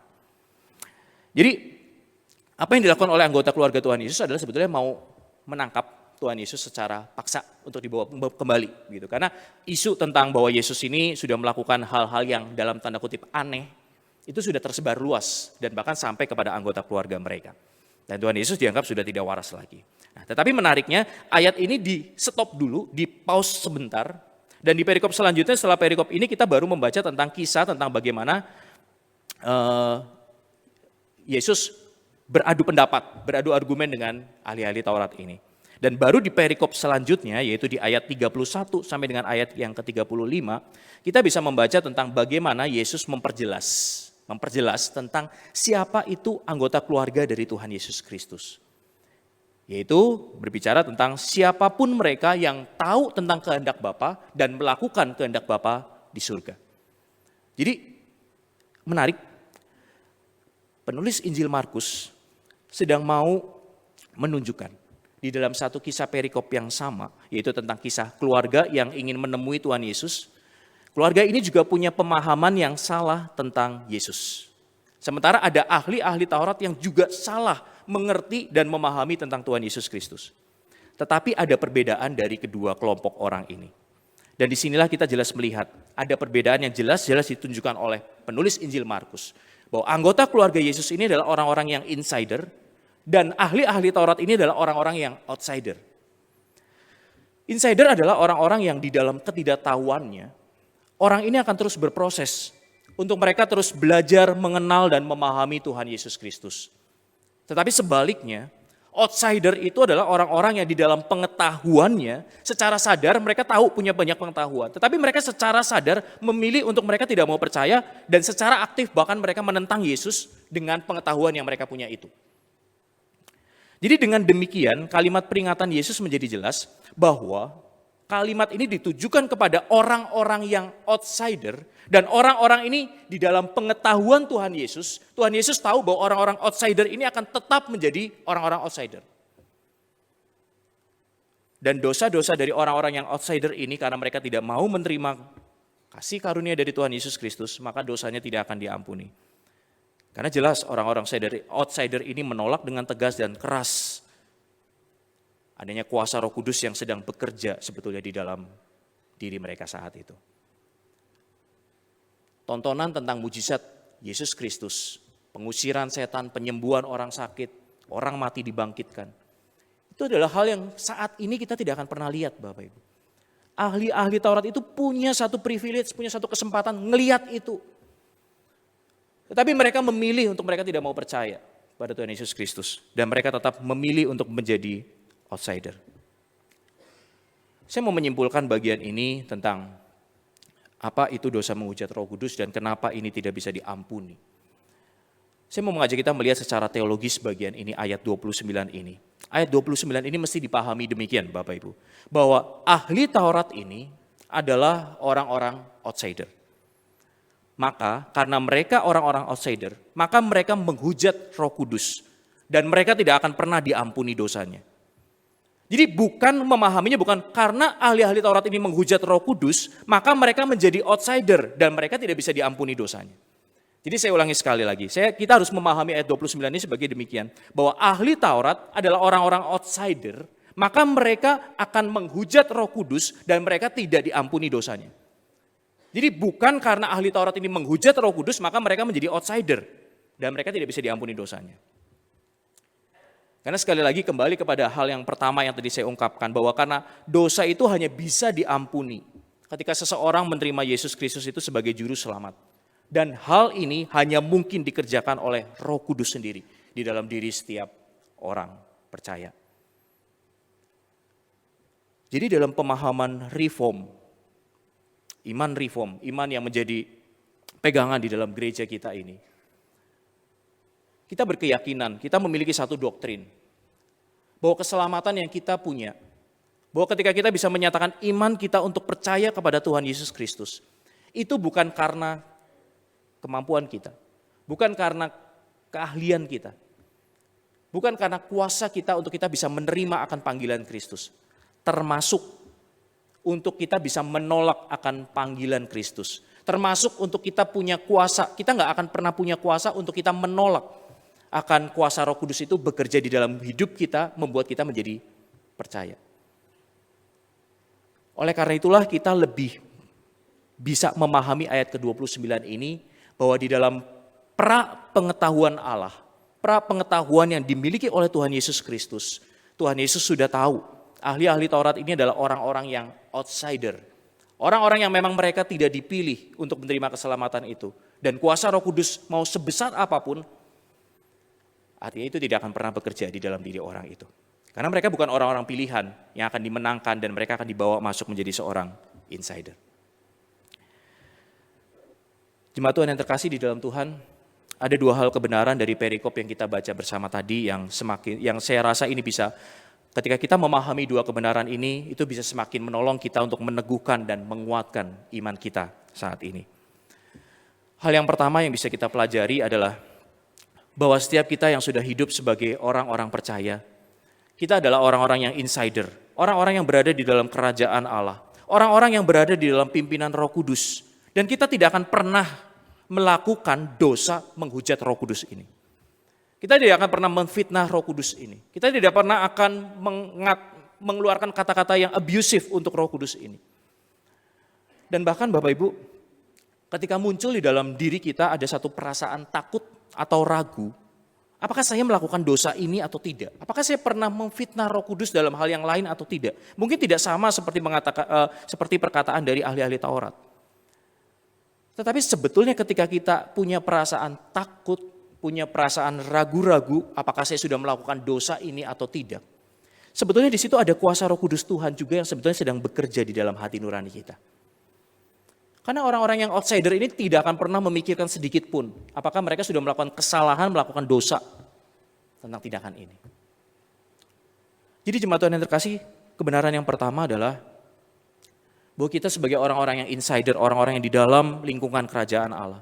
Jadi apa yang dilakukan oleh anggota keluarga Tuhan Yesus adalah sebetulnya mau menangkap Tuhan Yesus secara paksa untuk dibawa kembali gitu. Karena isu tentang bahwa Yesus ini sudah melakukan hal-hal yang dalam tanda kutip aneh, itu sudah tersebar luas dan bahkan sampai kepada anggota keluarga mereka. Dan Tuhan Yesus dianggap sudah tidak waras lagi. Nah, tetapi menariknya ayat ini di stop dulu, di pause sebentar. Dan di perikop selanjutnya setelah perikop ini kita baru membaca tentang kisah tentang bagaimana Yesus beradu pendapat, beradu argumen dengan ahli-ahli Taurat ini. Dan baru di perikop selanjutnya, yaitu di ayat 31 sampai dengan ayat yang ke-35, kita bisa membaca tentang bagaimana Yesus memperjelas tentang siapa itu anggota keluarga dari Tuhan Yesus Kristus. Yaitu berbicara tentang siapapun mereka yang tahu tentang kehendak Bapa dan melakukan kehendak Bapa di surga. Jadi menarik, penulis Injil Markus sedang mau menunjukkan di dalam satu kisah perikop yang sama, yaitu tentang kisah keluarga yang ingin menemui Tuhan Yesus. Keluarga ini juga punya pemahaman yang salah tentang Yesus. Sementara ada ahli-ahli Taurat yang juga salah mengerti dan memahami tentang Tuhan Yesus Kristus. Tetapi ada perbedaan dari kedua kelompok orang ini. Dan disinilah kita jelas melihat ada perbedaan yang jelas-jelas ditunjukkan oleh penulis Injil Markus. Bahwa anggota keluarga Yesus ini adalah orang-orang yang insider dan ahli-ahli Taurat ini adalah orang-orang yang outsider. Insider adalah orang-orang yang di dalam ketidaktahuannya, orang ini akan terus berproses untuk mereka terus belajar mengenal dan memahami Tuhan Yesus Kristus. Tetapi sebaliknya, outsider itu adalah orang-orang yang di dalam pengetahuannya secara sadar mereka tahu punya banyak pengetahuan. Tetapi mereka secara sadar memilih untuk mereka tidak mau percaya dan secara aktif bahkan mereka menentang Yesus dengan pengetahuan yang mereka punya itu. Jadi dengan demikian kalimat peringatan Yesus menjadi jelas bahwa kalimat ini ditujukan kepada orang-orang yang outsider dan orang-orang ini di dalam pengetahuan Tuhan Yesus tahu bahwa orang-orang outsider ini akan tetap menjadi orang-orang outsider. Dan dosa-dosa dari orang-orang yang outsider ini karena mereka tidak mau menerima kasih karunia dari Tuhan Yesus Kristus, maka dosanya tidak akan diampuni. Karena jelas orang-orang outsider ini menolak dengan tegas dan keras adanya kuasa Roh Kudus yang sedang bekerja sebetulnya di dalam diri mereka saat itu. Tontonan tentang mujizat Yesus Kristus, pengusiran setan, penyembuhan orang sakit, orang mati dibangkitkan. Itu adalah hal yang saat ini kita tidak akan pernah lihat Bapak Ibu. Ahli-ahli Taurat itu punya satu privilege, punya satu kesempatan ngelihat itu. Tetapi mereka memilih untuk mereka tidak mau percaya pada Tuhan Yesus Kristus. Dan mereka tetap memilih untuk menjadi outsider. Saya mau menyimpulkan bagian ini tentang apa itu dosa menghujat Roh Kudus dan kenapa ini tidak bisa diampuni. Saya mau mengajak kita melihat secara teologis bagian ini, ayat 29 ini. Ayat 29 ini mesti dipahami demikian Bapak Ibu. Bahwa ahli Taurat ini adalah orang-orang outsider. Maka karena mereka orang-orang outsider, maka mereka menghujat Roh Kudus. Dan mereka tidak akan pernah diampuni dosanya. Jadi bukan memahaminya bukan karena ahli-ahli Taurat ini menghujat Roh Kudus, maka mereka menjadi outsider dan mereka tidak bisa diampuni dosanya. Jadi saya ulangi sekali lagi, kita harus memahami ayat 29 ini sebagai demikian, bahwa ahli Taurat adalah orang-orang outsider, maka mereka akan menghujat Roh Kudus dan mereka tidak diampuni dosanya. Jadi bukan karena ahli Taurat ini menghujat Roh Kudus, maka mereka menjadi outsider dan mereka tidak bisa diampuni dosanya. Karena sekali lagi kembali kepada hal yang pertama yang tadi saya ungkapkan, bahwa karena dosa itu hanya bisa diampuni ketika seseorang menerima Yesus Kristus itu sebagai juru selamat. Dan hal ini hanya mungkin dikerjakan oleh Roh Kudus sendiri di dalam diri setiap orang percaya. Jadi dalam pemahaman reform, iman yang menjadi pegangan di dalam gereja kita ini, kita berkeyakinan, kita memiliki satu doktrin, bahwa keselamatan yang kita punya, bahwa ketika kita bisa menyatakan iman kita untuk percaya kepada Tuhan Yesus Kristus, itu bukan karena kemampuan kita, bukan karena keahlian kita, bukan karena kuasa kita untuk kita bisa menerima akan panggilan Kristus, termasuk untuk kita bisa menolak akan panggilan Kristus, termasuk untuk kita punya kuasa, kita nggak akan pernah punya kuasa untuk kita menolak akan kuasa Roh Kudus itu bekerja di dalam hidup kita, membuat kita menjadi percaya. Oleh karena itulah kita lebih bisa memahami ayat ke-29 ini, bahwa di dalam pra-pengetahuan Allah, pra-pengetahuan yang dimiliki oleh Tuhan Yesus Kristus, Tuhan Yesus sudah tahu ahli-ahli Taurat ini adalah orang-orang yang outsider. Orang-orang yang memang mereka tidak dipilih untuk menerima keselamatan itu. Dan kuasa Roh Kudus mau sebesar apapun, artinya itu tidak akan pernah bekerja di dalam diri orang itu. Karena mereka bukan orang-orang pilihan yang akan dimenangkan dan mereka akan dibawa masuk menjadi seorang insider. Jemaat Tuhan yang terkasih di dalam Tuhan, ada dua hal kebenaran dari perikop yang kita baca bersama tadi yang saya rasa ini bisa, ketika kita memahami dua kebenaran ini, itu bisa semakin menolong kita untuk meneguhkan dan menguatkan iman kita saat ini. Hal yang pertama yang bisa kita pelajari adalah bahwa setiap kita yang sudah hidup sebagai orang-orang percaya, kita adalah orang-orang yang insider, orang-orang yang berada di dalam kerajaan Allah, orang-orang yang berada di dalam pimpinan Roh Kudus. Dan kita tidak akan pernah melakukan dosa menghujat Roh Kudus ini. Kita tidak akan pernah memfitnah Roh Kudus ini. Kita tidak pernah akan mengeluarkan kata-kata yang abusive untuk Roh Kudus ini. Dan bahkan Bapak Ibu, ketika muncul di dalam diri kita ada satu perasaan takut atau ragu, apakah saya melakukan dosa ini atau tidak? Apakah saya pernah memfitnah Roh Kudus dalam hal yang lain atau tidak? Mungkin tidak sama seperti perkataan dari ahli-ahli Taurat. Tetapi sebetulnya ketika kita punya perasaan takut, punya perasaan ragu-ragu, apakah saya sudah melakukan dosa ini atau tidak? Sebetulnya di situ ada kuasa Roh Kudus Tuhan juga yang sebetulnya sedang bekerja di dalam hati nurani kita. Karena orang-orang yang outsider ini tidak akan pernah memikirkan sedikit pun apakah mereka sudah melakukan kesalahan, melakukan dosa tentang tindakan ini. Jadi jemaat Tuhan yang terkasih, kebenaran yang pertama adalah bahwa kita sebagai orang-orang yang insider, orang-orang yang di dalam lingkungan kerajaan Allah,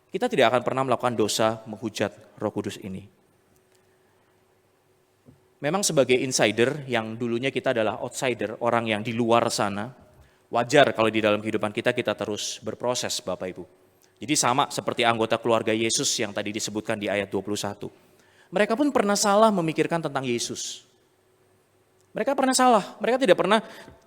kita tidak akan pernah melakukan dosa menghujat Roh Kudus ini. Memang sebagai insider yang dulunya kita adalah outsider, orang yang di luar sana, wajar kalau di dalam kehidupan kita terus berproses Bapak Ibu. Jadi sama seperti anggota keluarga Yesus yang tadi disebutkan di ayat 21. Mereka pun pernah salah memikirkan tentang Yesus. Mereka pernah salah, mereka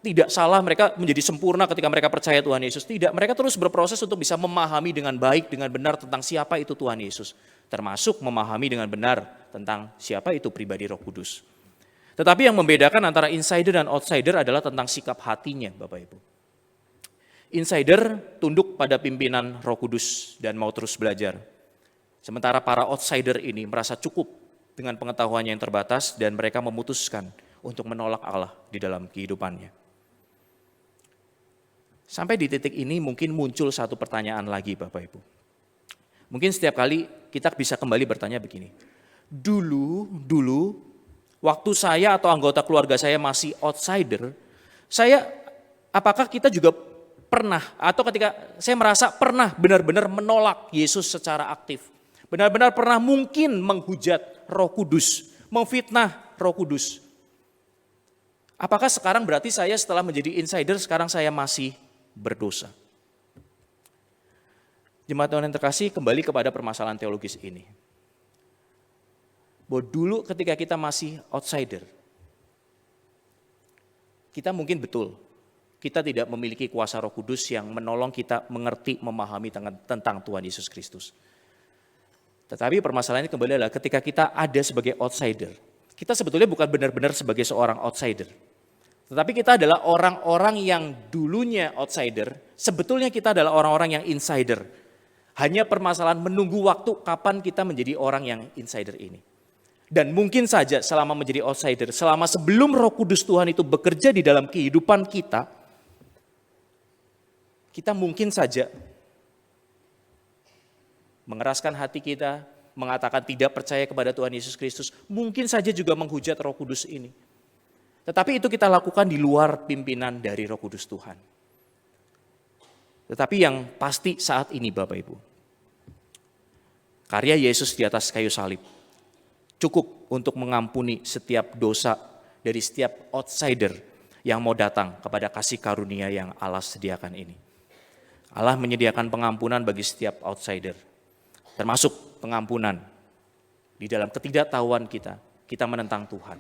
tidak salah, mereka menjadi sempurna ketika mereka percaya Tuhan Yesus. Tidak, mereka terus berproses untuk bisa memahami dengan baik, dengan benar tentang siapa itu Tuhan Yesus. Termasuk memahami dengan benar tentang siapa itu pribadi Roh Kudus. Tetapi yang membedakan antara insider dan outsider adalah tentang sikap hatinya, Bapak Ibu. Insider tunduk pada pimpinan Roh Kudus dan mau terus belajar. Sementara para outsider ini merasa cukup dengan pengetahuannya yang terbatas dan mereka memutuskan untuk menolak Allah di dalam kehidupannya. Sampai di titik ini mungkin muncul satu pertanyaan lagi, Bapak Ibu. Mungkin setiap kali kita bisa kembali bertanya begini. Dulu waktu saya atau anggota keluarga saya masih outsider, apakah kita juga pernah, atau ketika saya merasa pernah benar-benar menolak Yesus secara aktif, benar-benar pernah mungkin menghujat Roh Kudus, memfitnah Roh Kudus. Apakah sekarang berarti saya setelah menjadi insider, sekarang saya masih berdosa? Jemaat Tuhan yang terkasih, kembali kepada permasalahan teologis ini. Bahwa dulu ketika kita masih outsider, kita mungkin betul, kita tidak memiliki kuasa Roh Kudus yang menolong kita mengerti, memahami tentang Tuhan Yesus Kristus. Tetapi permasalahannya kembali adalah ketika kita ada sebagai outsider, kita sebetulnya bukan benar-benar sebagai seorang outsider. Tetapi kita adalah orang-orang yang dulunya outsider, sebetulnya kita adalah orang-orang yang insider. Hanya permasalahan menunggu waktu kapan kita menjadi orang yang insider ini. Dan mungkin saja selama menjadi outsider, selama sebelum Roh Kudus Tuhan itu bekerja di dalam kehidupan kita, kita mungkin saja mengeraskan hati kita, mengatakan tidak percaya kepada Tuhan Yesus Kristus, mungkin saja juga menghujat Roh Kudus ini. Tetapi itu kita lakukan di luar pimpinan dari Roh Kudus Tuhan. Tetapi yang pasti saat ini Bapak Ibu, karya Yesus di atas kayu salib cukup untuk mengampuni setiap dosa dari setiap outsider yang mau datang kepada kasih karunia yang Allah sediakan ini. Allah menyediakan pengampunan bagi setiap outsider, termasuk pengampunan di dalam ketidaktahuan kita menentang Tuhan.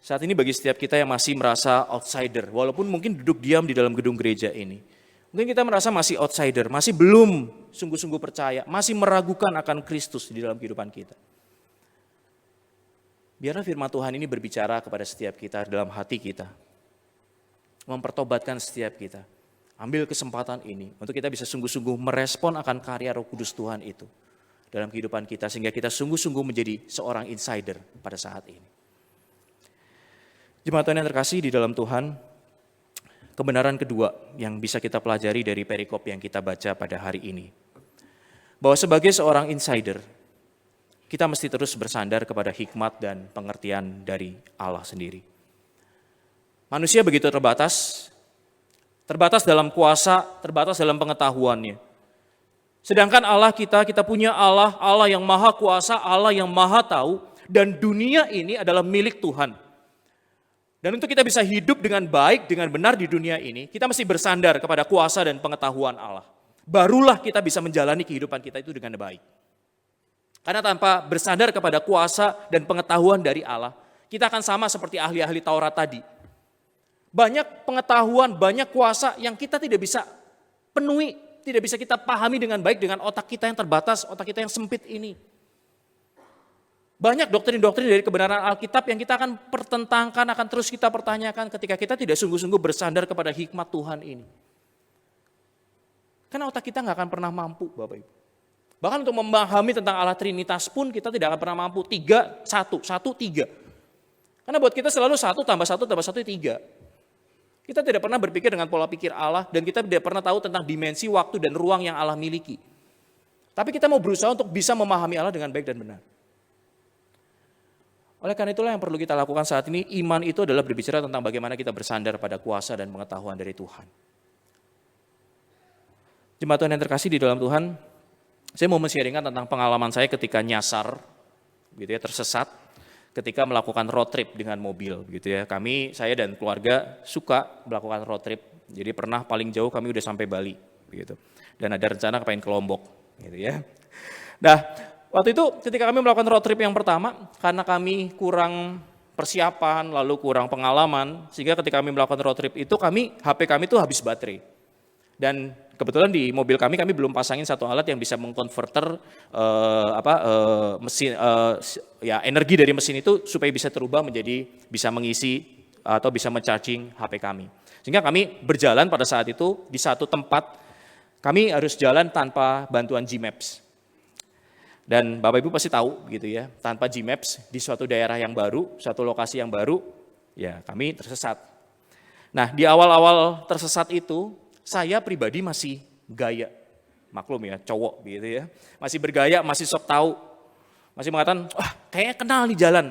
Saat ini bagi setiap kita yang masih merasa outsider, walaupun mungkin duduk diam di dalam gedung gereja ini, mungkin kita merasa masih outsider, masih belum sungguh-sungguh percaya, masih meragukan akan Kristus di dalam kehidupan kita. Biarlah firman Tuhan ini berbicara kepada setiap kita dalam hati kita. Mempertobatkan setiap kita. Ambil kesempatan ini untuk kita bisa sungguh-sungguh merespon akan karya Roh Kudus Tuhan itu dalam kehidupan kita. Sehingga kita sungguh-sungguh menjadi seorang insider pada saat ini. Jemaat Tuhan yang terkasih di dalam Tuhan, kebenaran kedua yang bisa kita pelajari dari perikop yang kita baca pada hari ini. Bahwa sebagai seorang insider, kita mesti terus bersandar kepada hikmat dan pengertian dari Allah sendiri. Manusia begitu terbatas dalam kuasa, terbatas dalam pengetahuannya. Sedangkan Allah kita punya Allah yang maha kuasa, Allah yang maha tahu, dan dunia ini adalah milik Tuhan. Dan untuk kita bisa hidup dengan baik, dengan benar di dunia ini, kita mesti bersandar kepada kuasa dan pengetahuan Allah. Barulah kita bisa menjalani kehidupan kita itu dengan baik. Karena tanpa bersandar kepada kuasa dan pengetahuan dari Allah, kita akan sama seperti ahli-ahli Taurat tadi. Banyak pengetahuan, banyak kuasa yang kita tidak bisa penuhi, tidak bisa kita pahami dengan baik dengan otak kita yang terbatas, otak kita yang sempit ini. Banyak doktrin-doktrin dari kebenaran Alkitab yang kita akan pertentangkan, akan terus kita pertanyakan ketika kita tidak sungguh-sungguh bersandar kepada hikmat Tuhan ini. Karena otak kita nggak akan pernah mampu, Bapak Ibu. Bahkan untuk memahami tentang Allah Trinitas pun kita tidak akan pernah mampu. 3, 1, 1, 3. Karena buat kita selalu 1 tambah 1 tambah 1 3. Kita tidak pernah berpikir dengan pola pikir Allah dan kita tidak pernah tahu tentang dimensi waktu dan ruang yang Allah miliki. Tapi kita mau berusaha untuk bisa memahami Allah dengan baik dan benar. Oleh karena itulah yang perlu kita lakukan saat ini, iman itu adalah berbicara tentang bagaimana kita bersandar pada kuasa dan pengetahuan dari Tuhan. Jemaat Tuhan yang terkasih di dalam Tuhan, saya mau men-sharingkan tentang pengalaman saya ketika nyasar, gitu ya, tersesat, ketika melakukan road trip dengan mobil, gitu ya. Saya dan keluarga suka melakukan road trip. Jadi pernah paling jauh kami udah sampai Bali, gitu. Dan ada rencana pengen ke Lombok, gitu ya. Nah, waktu itu ketika kami melakukan road trip yang pertama, karena kami kurang persiapan, lalu kurang pengalaman, sehingga ketika kami melakukan road trip itu HP kami tuh habis baterai. Dan kebetulan di mobil kami belum pasangin satu alat yang bisa mengkonverter mesin energi dari mesin itu supaya bisa terubah menjadi bisa mengisi atau bisa men-charging HP kami. Sehingga kami berjalan pada saat itu di satu tempat, kami harus jalan tanpa bantuan G-Maps. Dan Bapak Ibu pasti tahu gitu ya, tanpa G-Maps di suatu daerah yang baru, suatu lokasi yang baru, ya kami tersesat. Nah, di awal-awal tersesat itu, saya pribadi masih gaya, maklum ya, cowok gitu ya. Masih bergaya, masih sok tahu. Masih mengatakan, wah kayaknya kenal nih jalan.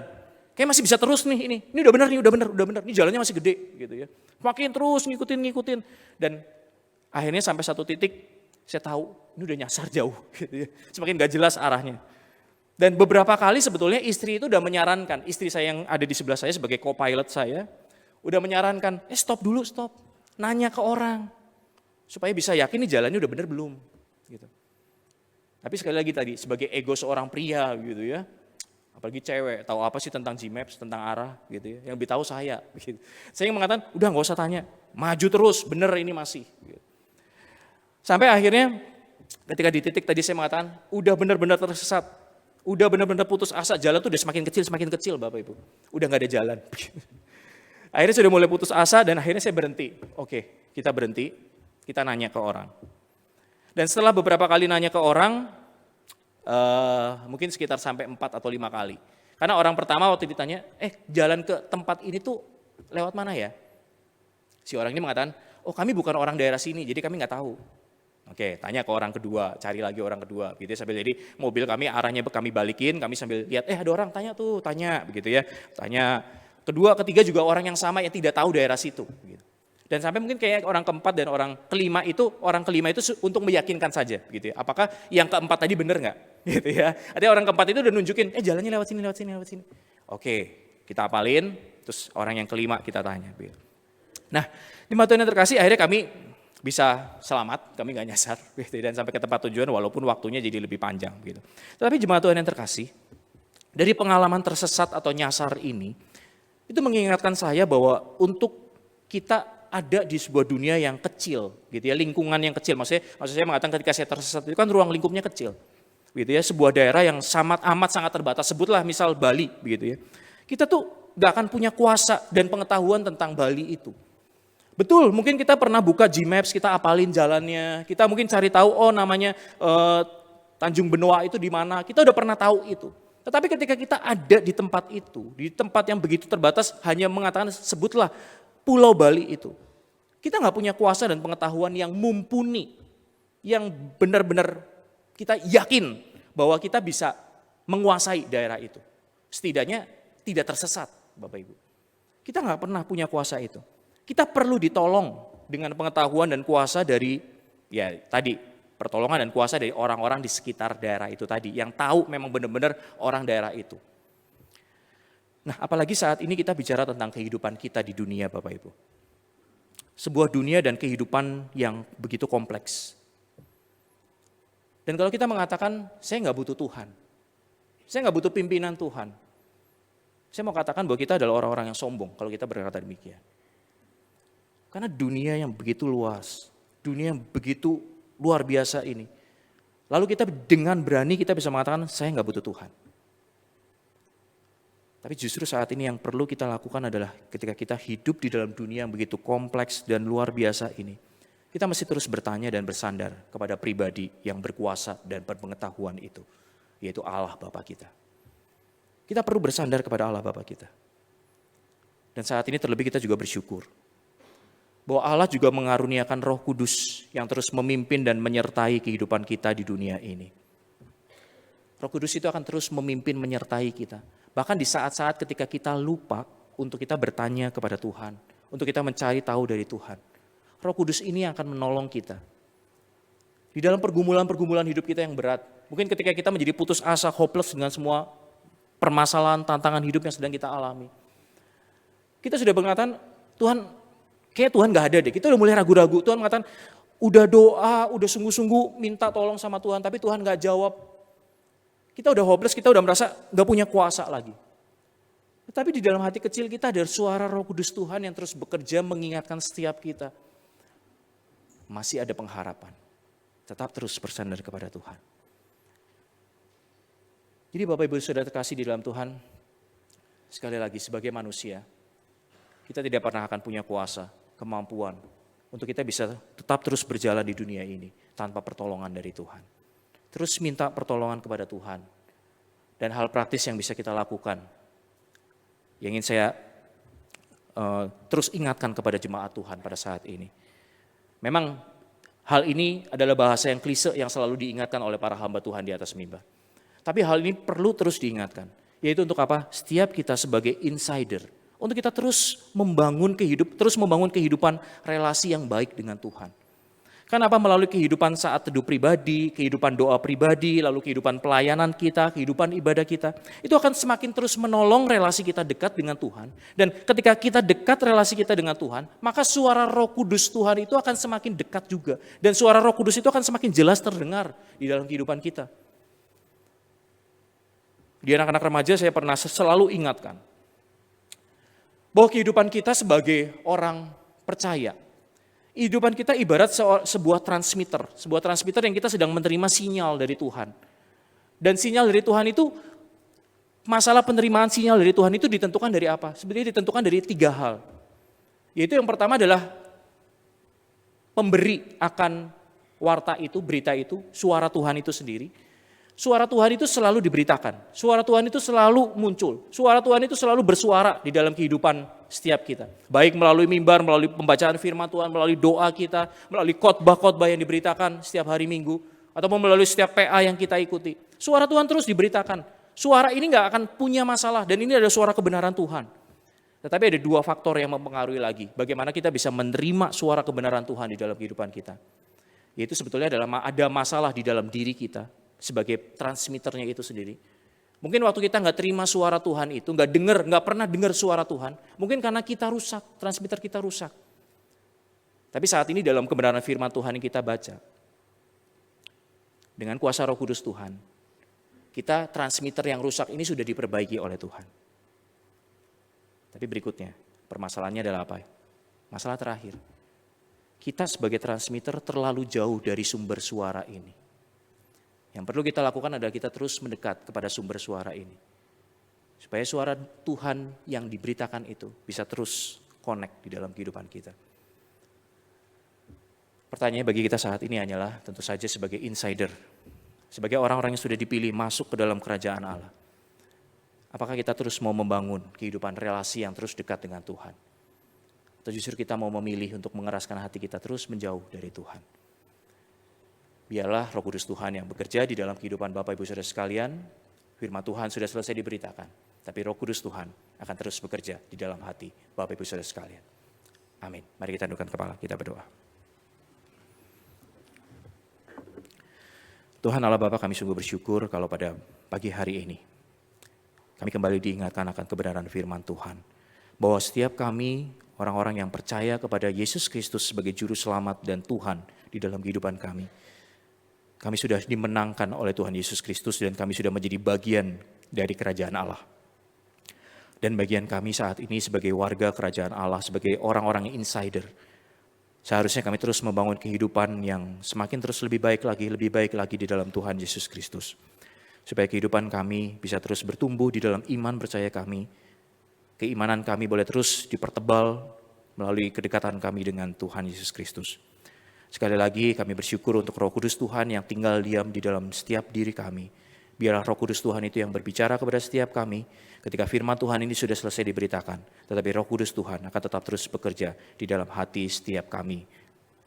Kayak masih bisa terus nih ini. Ini udah benar nih, udah benar. Ini jalannya masih gede gitu ya. Makin terus ngikutin. Dan akhirnya sampai satu titik, saya tahu ini udah nyasar jauh gitu ya. Semakin gak jelas arahnya. Dan beberapa kali sebetulnya istri itu udah menyarankan, istri saya yang ada di sebelah saya sebagai co-pilot saya, udah menyarankan, stop dulu, nanya ke orang. Supaya bisa yakin nih jalannya udah benar belum. Gitu. Tapi sekali lagi tadi, sebagai ego seorang pria gitu ya, apalagi cewek, tahu apa sih tentang G-Maps, tentang arah gitu ya, yang lebih tahu saya. Gitu. Saya yang mengatakan, udah gak usah tanya, maju terus, bener ini masih. Gitu. Sampai akhirnya ketika di titik tadi saya mengatakan, udah benar-benar tersesat, udah benar-benar putus asa, jalan tuh udah semakin kecil Bapak Ibu. Udah gak ada jalan. Akhirnya sudah mulai putus asa dan akhirnya saya berhenti. Oke, kita berhenti, kita nanya ke orang. Dan setelah beberapa kali nanya ke orang, mungkin sekitar sampai 4 atau 5 kali. Karena orang pertama waktu ditanya, jalan ke tempat ini tuh lewat mana ya? Si orang ini mengatakan, oh kami bukan orang daerah sini, jadi kami nggak tahu. Oke, tanya ke orang kedua, cari lagi orang kedua, gitu ya, sambil jadi mobil kami arahnya kami balikin, kami sambil lihat, ada orang tanya, begitu ya, tanya. Kedua, ketiga juga orang yang sama yang tidak tahu daerah situ. Gitu. Dan sampai mungkin kayak orang keempat dan orang kelima itu untuk meyakinkan saja, gitu ya. Apakah yang keempat tadi benar nggak? Gitu ya. Ada orang keempat itu udah nunjukin, jalannya lewat sini. Oke, kita apalin, terus orang yang kelima kita tanya. Gitu. Nah, jemaat Tuhan yang terkasih, akhirnya kami bisa selamat, kami nggak nyasar, gitu, dan sampai ke tempat tujuan walaupun waktunya jadi lebih panjang. Gitu. Tapi jemaat Tuhan yang terkasih, dari pengalaman tersesat atau nyasar ini, itu mengingatkan saya bahwa untuk kita ada di sebuah dunia yang kecil, gitu ya, lingkungan yang kecil. Maksud saya mengatakan ketika saya tersesat itu kan ruang lingkupnya kecil, gitu ya, sebuah daerah yang sangat terbatas. Sebutlah misal Bali, begitu ya. Kita tuh nggak akan punya kuasa dan pengetahuan tentang Bali itu. Betul, mungkin kita pernah buka G-Maps, kita apalin jalannya, kita mungkin cari tahu, namanya Tanjung Benoa itu di mana, kita udah pernah tahu itu. Tetapi ketika kita ada di tempat itu, di tempat yang begitu terbatas, hanya mengatakan sebutlah Pulau Bali itu. Kita nggak punya kuasa dan pengetahuan yang mumpuni, yang benar-benar kita yakin bahwa kita bisa menguasai daerah itu. Setidaknya tidak tersesat, Bapak Ibu. Kita nggak pernah punya kuasa itu. Kita perlu ditolong dengan pengetahuan dan kuasa dari, ya tadi, pertolongan dan kuasa dari orang-orang di sekitar daerah itu tadi, yang tahu memang benar-benar orang daerah itu. Nah, apalagi saat ini kita bicara tentang kehidupan kita di dunia, Bapak Ibu. Sebuah dunia dan kehidupan yang begitu kompleks. Dan kalau kita mengatakan, saya nggak butuh Tuhan, saya nggak butuh pimpinan Tuhan, saya mau katakan bahwa kita adalah orang-orang yang sombong kalau kita berkata demikian. Karena dunia yang begitu luas, dunia yang begitu luar biasa ini. Lalu kita dengan berani kita bisa mengatakan, saya nggak butuh Tuhan. Tapi justru saat ini yang perlu kita lakukan adalah ketika kita hidup di dalam dunia yang begitu kompleks dan luar biasa ini, kita mesti terus bertanya dan bersandar kepada pribadi yang berkuasa dan berpengetahuan itu, yaitu Allah Bapa kita. Kita perlu bersandar kepada Allah Bapa kita. Dan saat ini terlebih kita juga bersyukur bahwa Allah juga mengaruniakan Roh Kudus yang terus memimpin dan menyertai kehidupan kita di dunia ini. Roh Kudus itu akan terus memimpin menyertai kita. Bahkan di saat-saat ketika kita lupa untuk kita bertanya kepada Tuhan, untuk kita mencari tahu dari Tuhan. Roh Kudus ini akan menolong kita. Di dalam pergumulan-pergumulan hidup kita yang berat, mungkin ketika kita menjadi putus asa, hopeless dengan semua permasalahan, tantangan hidup yang sedang kita alami. Kita sudah mengatakan, kayak Tuhan gak ada deh, kita udah mulai ragu-ragu. Tuhan mengatakan, udah doa, udah sungguh-sungguh minta tolong sama Tuhan, tapi Tuhan gak jawab. Kita udah hopeless, kita udah merasa gak punya kuasa lagi. Tetapi di dalam hati kecil kita ada suara Roh Kudus Tuhan yang terus bekerja mengingatkan setiap kita. masih ada pengharapan. Tetap terus bersandar kepada Tuhan. Jadi Bapak Ibu Saudara terkasih di dalam Tuhan, sekali lagi sebagai manusia, kita tidak pernah akan punya kuasa, kemampuan untuk kita bisa tetap terus berjalan di dunia ini tanpa pertolongan dari Tuhan. Terus minta pertolongan kepada Tuhan. Dan hal praktis yang bisa kita lakukan, yang ingin saya terus ingatkan kepada jemaat Tuhan pada saat ini. Memang hal ini adalah bahasa yang klise yang selalu diingatkan oleh para hamba Tuhan di atas mimbar. Tapi hal ini perlu terus diingatkan, yaitu untuk apa? Setiap kita sebagai insider, untuk kita terus membangun kehidupan relasi yang baik dengan Tuhan. Kenapa? Melalui kehidupan saat teduh pribadi, kehidupan doa pribadi, lalu kehidupan pelayanan kita, kehidupan ibadah kita, itu akan semakin terus menolong relasi kita dekat dengan Tuhan. Dan ketika kita dekat relasi kita dengan Tuhan, maka suara Roh Kudus Tuhan itu akan semakin dekat juga. Dan suara Roh Kudus itu akan semakin jelas terdengar di dalam kehidupan kita. Di anak-anak remaja saya pernah selalu ingatkan bahwa kehidupan kita sebagai orang percaya, kehidupan kita ibarat sebuah transmitter yang kita sedang menerima sinyal dari Tuhan. Dan sinyal dari Tuhan itu, masalah penerimaan sinyal dari Tuhan itu ditentukan dari apa? Sebenarnya ditentukan dari 3 hal. Yaitu yang pertama adalah pemberi akan warta itu, berita itu, suara Tuhan itu sendiri. Suara Tuhan itu selalu diberitakan, suara Tuhan itu selalu muncul, suara Tuhan itu selalu bersuara di dalam kehidupan setiap kita. Baik melalui mimbar, melalui pembacaan firman Tuhan, melalui doa kita, melalui khotbah-khotbah yang diberitakan setiap hari Minggu, ataupun melalui setiap PA yang kita ikuti. Suara Tuhan terus diberitakan. Suara ini gak akan punya masalah, dan ini adalah suara kebenaran Tuhan. Tetapi ada 2 faktor yang mempengaruhi lagi, bagaimana kita bisa menerima suara kebenaran Tuhan di dalam kehidupan kita. Yaitu sebetulnya adalah ada masalah di dalam diri kita, sebagai transmitternya itu sendiri. Mungkin waktu kita nggak terima suara Tuhan itu, nggak pernah dengar suara Tuhan, mungkin karena kita rusak, transmitter kita rusak. Tapi saat ini dalam kebenaran firman Tuhan yang kita baca, dengan kuasa Roh Kudus Tuhan, kita transmitter yang rusak ini sudah diperbaiki oleh Tuhan. Tapi berikutnya, permasalahannya adalah apa? Masalah terakhir, kita sebagai transmitter terlalu jauh dari sumber suara ini. Yang perlu kita lakukan adalah kita terus mendekat kepada sumber suara ini. Supaya suara Tuhan yang diberitakan itu bisa terus connect di dalam kehidupan kita. Pertanyaannya bagi kita saat ini hanyalah tentu saja sebagai insider. Sebagai orang-orang yang sudah dipilih masuk ke dalam kerajaan Allah. Apakah kita terus mau membangun kehidupan relasi yang terus dekat dengan Tuhan? Atau justru kita mau memilih untuk mengeraskan hati kita terus menjauh dari Tuhan? Biarlah Roh Kudus Tuhan yang bekerja di dalam kehidupan Bapak Ibu Saudara sekalian. Firman Tuhan sudah selesai diberitakan, tapi Roh Kudus Tuhan akan terus bekerja di dalam hati Bapak Ibu Saudara sekalian. Amin. Mari kita tundukkan kepala, kita berdoa. Tuhan Allah Bapa, kami sungguh bersyukur kalau pada pagi hari ini kami kembali diingatkan akan kebenaran firman Tuhan. Bahwa setiap kami orang-orang yang percaya kepada Yesus Kristus sebagai Juru Selamat dan Tuhan di dalam kehidupan kami. Kami sudah dimenangkan oleh Tuhan Yesus Kristus dan kami sudah menjadi bagian dari kerajaan Allah. Dan bagian kami saat ini sebagai warga kerajaan Allah, sebagai orang-orang yang insider, seharusnya kami terus membangun kehidupan yang semakin terus lebih baik lagi di dalam Tuhan Yesus Kristus. Supaya kehidupan kami bisa terus bertumbuh di dalam iman percaya kami. Keimanan kami boleh terus dipertebal melalui kedekatan kami dengan Tuhan Yesus Kristus. Sekali lagi kami bersyukur untuk Roh Kudus Tuhan yang tinggal diam di dalam setiap diri kami. Biarlah Roh Kudus Tuhan itu yang berbicara kepada setiap kami ketika firman Tuhan ini sudah selesai diberitakan. Tetapi Roh Kudus Tuhan akan tetap terus bekerja di dalam hati setiap kami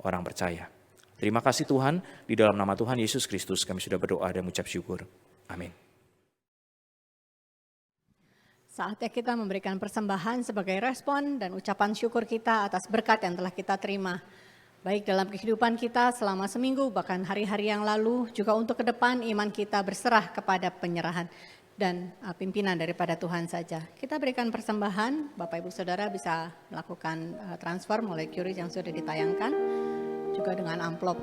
orang percaya. Terima kasih Tuhan, di dalam nama Tuhan Yesus Kristus kami sudah berdoa dan mengucap syukur. Amin. Saatnya kita memberikan persembahan sebagai respon dan ucapan syukur kita atas berkat yang telah kita terima. Baik dalam kehidupan kita selama seminggu, bahkan hari-hari yang lalu, juga untuk ke depan iman kita berserah kepada penyerahan dan pimpinan daripada Tuhan saja. Kita berikan persembahan, Bapak Ibu Saudara bisa melakukan transfer melalui QRIS yang sudah ditayangkan, juga dengan amplop.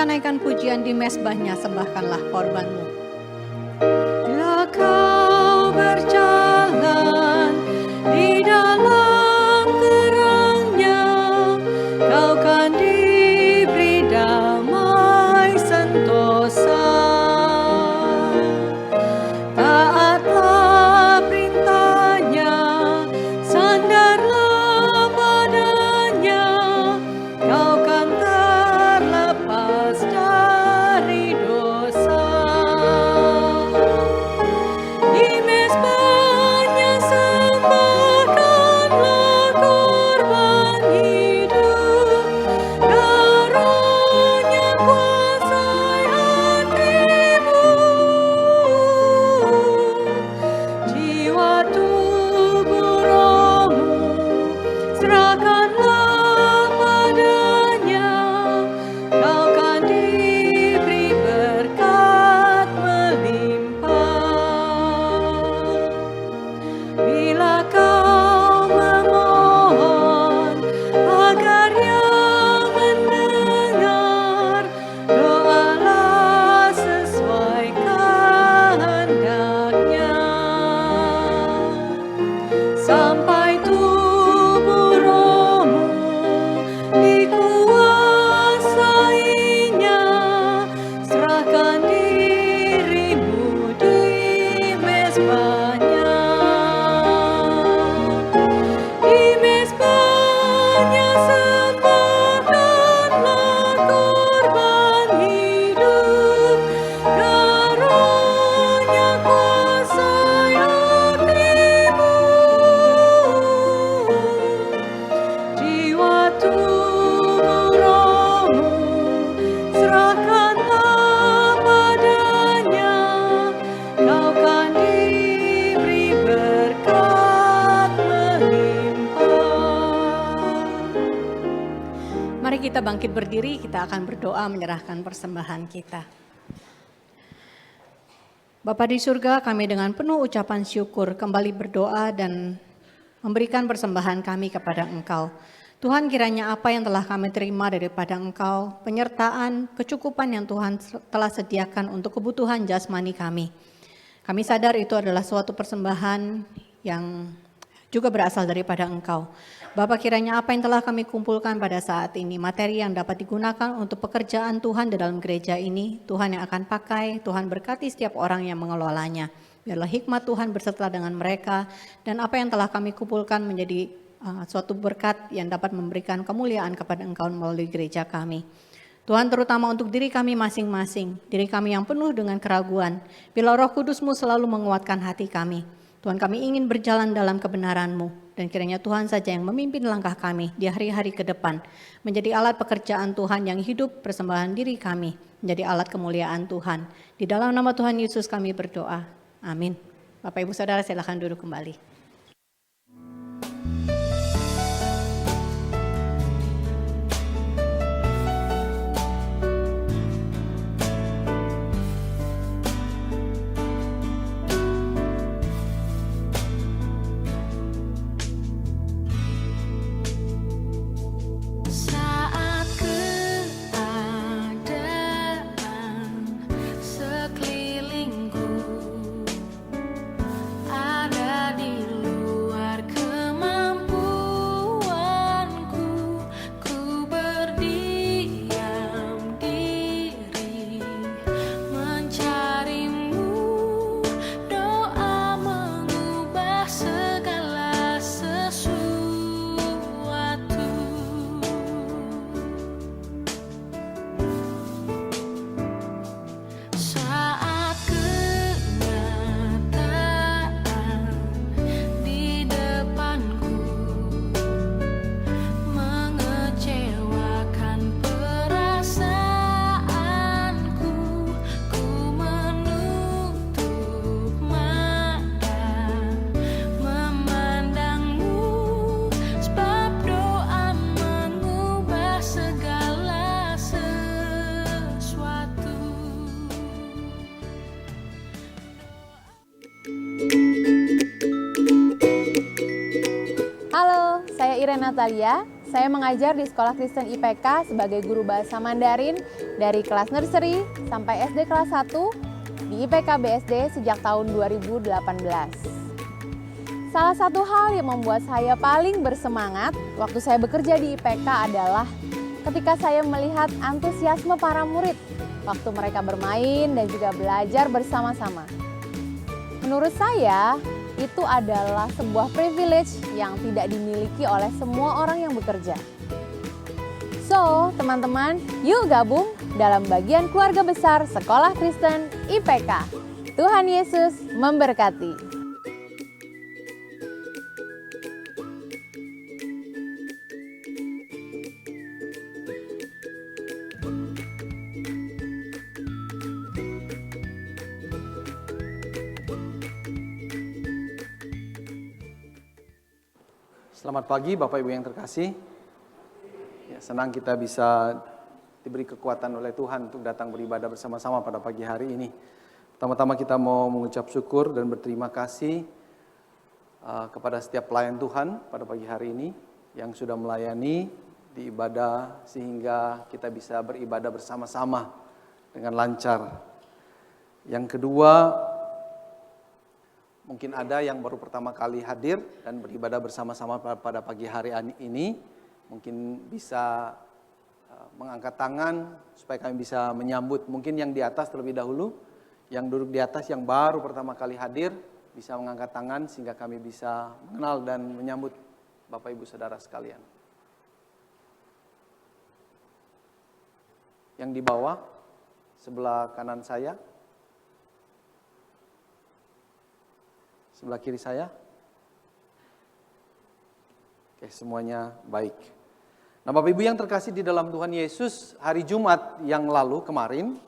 kita naikkan pujian di mezbahnya, sembahkanlah korbanmu. Bila kau berjalan di dalam terangnya, kau kan diberi damai sentosa. Taatlah perintahnya, sandarlah padanya, kau kan terlepas dari dosa. Di mezbahnya sembahkanlah korban hidup, karunia kuasai hatimu. Jiwa tubuh rohmu serahkanlah padanya, kau kan diberi berkat melimpah. Bila kau memohon agar Yang mendengar, doalah sesuai kehendaknya. Sampai tubuh rohmu dikuasainya, serahkan dirimu di mezbahnya. Di mezbahnya sembahkanlah korban hidup, karunia kuasai hatimu. Jiwa tubuh rohmu serahkanlah padanya, kau kan diberi berkat melimpah. Mari kita bangkit berdiri, kita akan berdoa menyerahkan persembahan kita. Bapa di surga, kami dengan penuh ucapan syukur kembali berdoa dan memberikan persembahan kami kepada Engkau. Tuhan, kiranya apa yang telah kami terima daripada Engkau, penyertaan, kecukupan yang Tuhan telah sediakan untuk kebutuhan jasmani kami. Kami sadar itu adalah suatu persembahan yang juga berasal daripada Engkau. Bapak, kiranya apa yang telah kami kumpulkan pada saat ini, materi yang dapat digunakan untuk pekerjaan Tuhan di dalam gereja ini, Tuhan yang akan pakai, Tuhan berkati setiap orang yang mengelolanya. Biarlah hikmat Tuhan berserta dengan mereka, dan apa yang telah kami kumpulkan menjadi suatu berkat yang dapat memberikan kemuliaan kepada Engkau melalui gereja kami. Tuhan, terutama untuk diri kami masing-masing, diri kami yang penuh dengan keraguan, bila Roh Kudus-Mu selalu menguatkan hati kami. Tuhan, kami ingin berjalan dalam kebenaran-Mu, dan kiranya Tuhan saja yang memimpin langkah kami di hari-hari ke depan, menjadi alat pekerjaan Tuhan yang hidup, persembahan diri kami, menjadi alat kemuliaan Tuhan. Di dalam nama Tuhan Yesus kami berdoa. Amin. Bapak Ibu Saudara, silakan duduk kembali. Saat keadaan sekelilingku ada di luar kemampuanku, ku berdiam diri mencarimu. Doa mengubah segala sesuatu. Saat kenyataan di depanku mengecewakan perasaanku, ku menutup mata memandangmu, sebab doa mengubah segala sesuatu. Halo, saya Irene Natalia. Saya mengajar di Sekolah Kristen IPK sebagai guru bahasa Mandarin dari kelas nursery sampai SD kelas 1 di IPK BSD sejak tahun 2018. Salah satu hal yang membuat saya paling bersemangat waktu saya bekerja di IPK adalah ketika saya melihat antusiasme para murid waktu mereka bermain dan juga belajar bersama-sama. Menurut saya, itu adalah sebuah privilege yang tidak dimiliki oleh semua orang yang bekerja. So, teman-teman, yuk gabung dalam bagian keluarga besar Sekolah Kristen IPK. Tuhan Yesus memberkati. Selamat pagi Bapak Ibu yang terkasih. Ya, senang kita bisa diberi kekuatan oleh Tuhan untuk datang beribadah bersama-sama pada pagi hari ini. Pertama-tama kita mau mengucap syukur dan berterima kasih kepada setiap pelayan Tuhan pada pagi hari ini yang sudah melayani di ibadah sehingga kita bisa beribadah bersama-sama dengan lancar. Yang kedua, mungkin ada yang baru pertama kali hadir dan beribadah bersama-sama pada pagi hari ini. Mungkin bisa mengangkat tangan supaya kami bisa menyambut. Mungkin yang di atas terlebih dahulu, yang duduk di atas yang baru pertama kali hadir, bisa mengangkat tangan sehingga kami bisa mengenal dan menyambut Bapak Ibu Saudara sekalian. Yang di bawah, sebelah kanan saya, sebelah kiri saya. Oke, semuanya baik. Nah, Bapak Ibu yang terkasih di dalam Tuhan Yesus, hari Jumat yang lalu kemarin,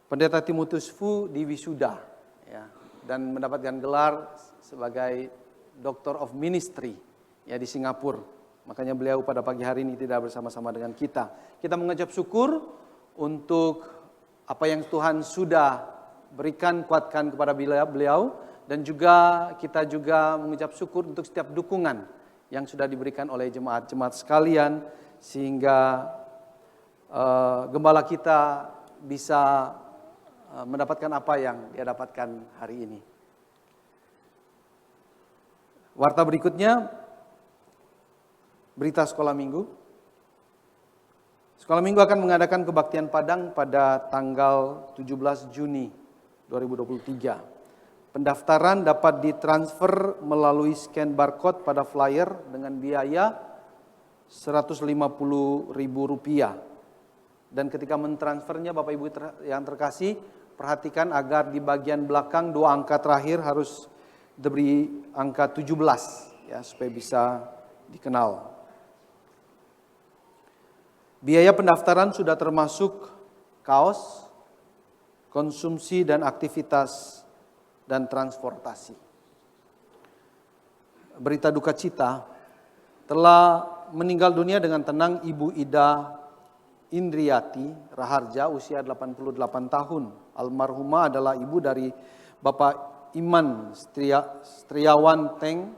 Pendeta Timotius Fu diwisuda ya, dan mendapatkan gelar sebagai Doctor of Ministry ya di Singapura. Makanya beliau pada pagi hari ini tidak bersama-sama dengan kita. Kita mengucap syukur untuk apa yang Tuhan sudah berikan, kuatkan kepada beliau. Dan juga kita juga mengucap syukur untuk setiap dukungan yang sudah diberikan oleh jemaat-jemaat sekalian sehingga gembala kita bisa mendapatkan apa yang dia dapatkan hari ini. Warta berikutnya, berita sekolah minggu. Sekolah minggu akan mengadakan kebaktian Padang pada tanggal 17 Juni 2023. Pendaftaran dapat ditransfer melalui scan barcode pada flyer dengan biaya Rp150.000. Dan ketika mentransfernya Bapak Ibu yang terkasih, perhatikan agar di bagian belakang 2 angka terakhir harus diberi angka 17 ya supaya bisa dikenal. Biaya pendaftaran sudah termasuk kaos, konsumsi dan aktivitas dan transportasi. Berita duka cita, telah meninggal dunia dengan tenang Ibu Ida Indriati Raharja usia 88 tahun. Almarhumah adalah ibu dari Bapak Iman Setriawan Teng,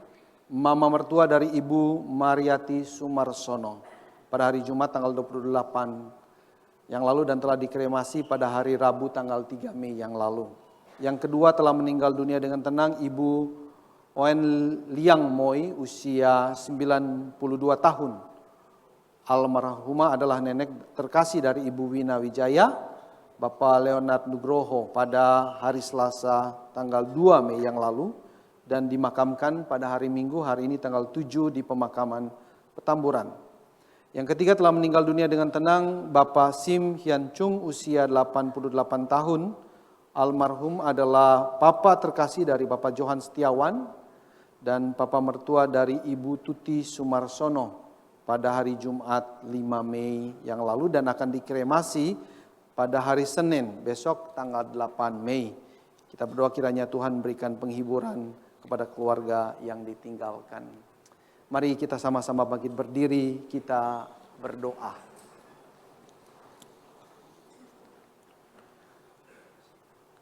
mama mertua dari Ibu Mariati Sumarsono pada hari Jumat tanggal 28 yang lalu dan telah dikremasi pada hari Rabu tanggal 3 Mei yang lalu. Yang kedua telah meninggal dunia dengan tenang Ibu Oen Liang Moi usia 92 tahun. Almarhumah adalah nenek terkasih dari Ibu Wina Wijaya, Bapak Leonard Nugroho pada hari Selasa tanggal 2 Mei yang lalu dan dimakamkan pada hari Minggu hari ini tanggal 7 di pemakaman Petamburan. Yang ketiga telah meninggal dunia dengan tenang Bapak Sim Hian Chung usia 88 tahun. Almarhum adalah papa terkasih dari Bapak Johan Setiawan dan papa mertua dari Ibu Tuti Sumarsono pada hari Jumat 5 Mei yang lalu dan akan dikremasi pada hari Senin besok tanggal 8 Mei. Kita berdoa kiranya Tuhan berikan penghiburan kepada keluarga yang ditinggalkan. Mari kita sama-sama bangkit berdiri, kita berdoa.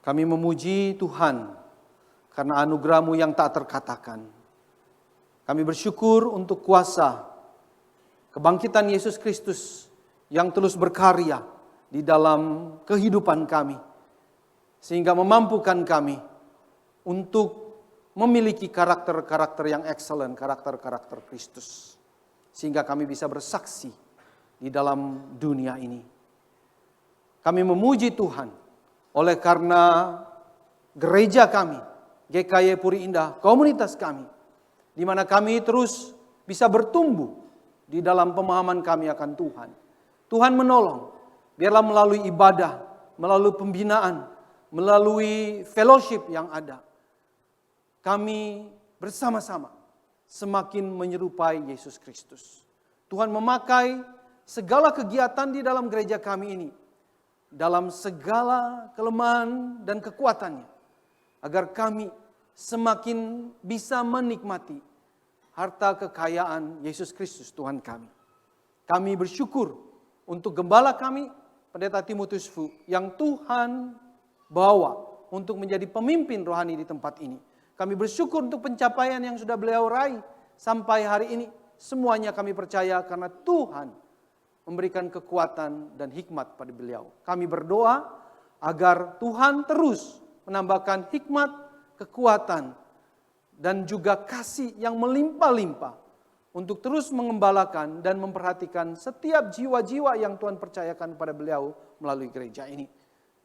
Kami memuji Tuhan karena anugerah-Mu yang tak terkatakan. Kami bersyukur untuk kuasa kebangkitan Yesus Kristus yang terus berkarya di dalam kehidupan kami, sehingga memampukan kami untuk memiliki karakter-karakter yang excellent, karakter-karakter Kristus, sehingga kami bisa bersaksi di dalam dunia ini. Kami memuji Tuhan oleh karena gereja kami, GKY Puri Indah, komunitas kami, di mana kami terus bisa bertumbuh di dalam pemahaman kami akan Tuhan. Tuhan menolong, biarlah melalui ibadah, melalui pembinaan, melalui fellowship yang ada, kami bersama-sama semakin menyerupai Yesus Kristus. Tuhan memakai segala kegiatan di dalam gereja kami ini, dalam segala kelemahan dan kekuatannya, agar kami semakin bisa menikmati harta kekayaan Yesus Kristus Tuhan kami. Kami bersyukur untuk gembala kami, Pendeta Timotius Fu, yang Tuhan bawa untuk menjadi pemimpin rohani di tempat ini. Kami bersyukur untuk pencapaian yang sudah beliau raih sampai hari ini. Semuanya kami percaya karena Tuhan memberikan kekuatan dan hikmat pada beliau. Kami berdoa agar Tuhan terus menambahkan hikmat, kekuatan, dan juga kasih yang melimpah-limpah untuk terus mengembalakan dan memperhatikan setiap jiwa-jiwa yang Tuhan percayakan pada beliau melalui gereja ini.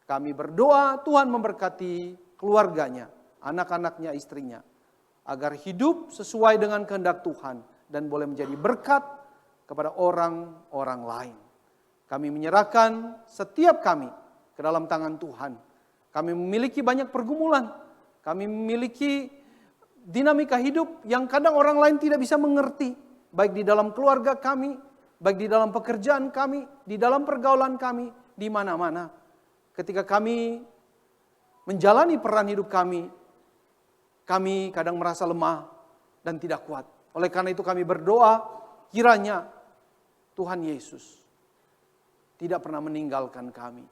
Kami berdoa Tuhan memberkati keluarganya, anak-anaknya, istrinya, agar hidup sesuai dengan kehendak Tuhan dan boleh menjadi berkat kepada orang-orang lain. Kami menyerahkan setiap kami ke dalam tangan Tuhan. Kami memiliki banyak pergumulan. Kami memiliki dinamika hidup yang kadang orang lain tidak bisa mengerti. Baik di dalam keluarga kami, baik di dalam pekerjaan kami, di dalam pergaulan kami, di mana-mana. Ketika kami menjalani peran hidup kami kadang merasa lemah dan tidak kuat. Oleh karena itu kami berdoa, kiranya Tuhan Yesus tidak pernah meninggalkan kami.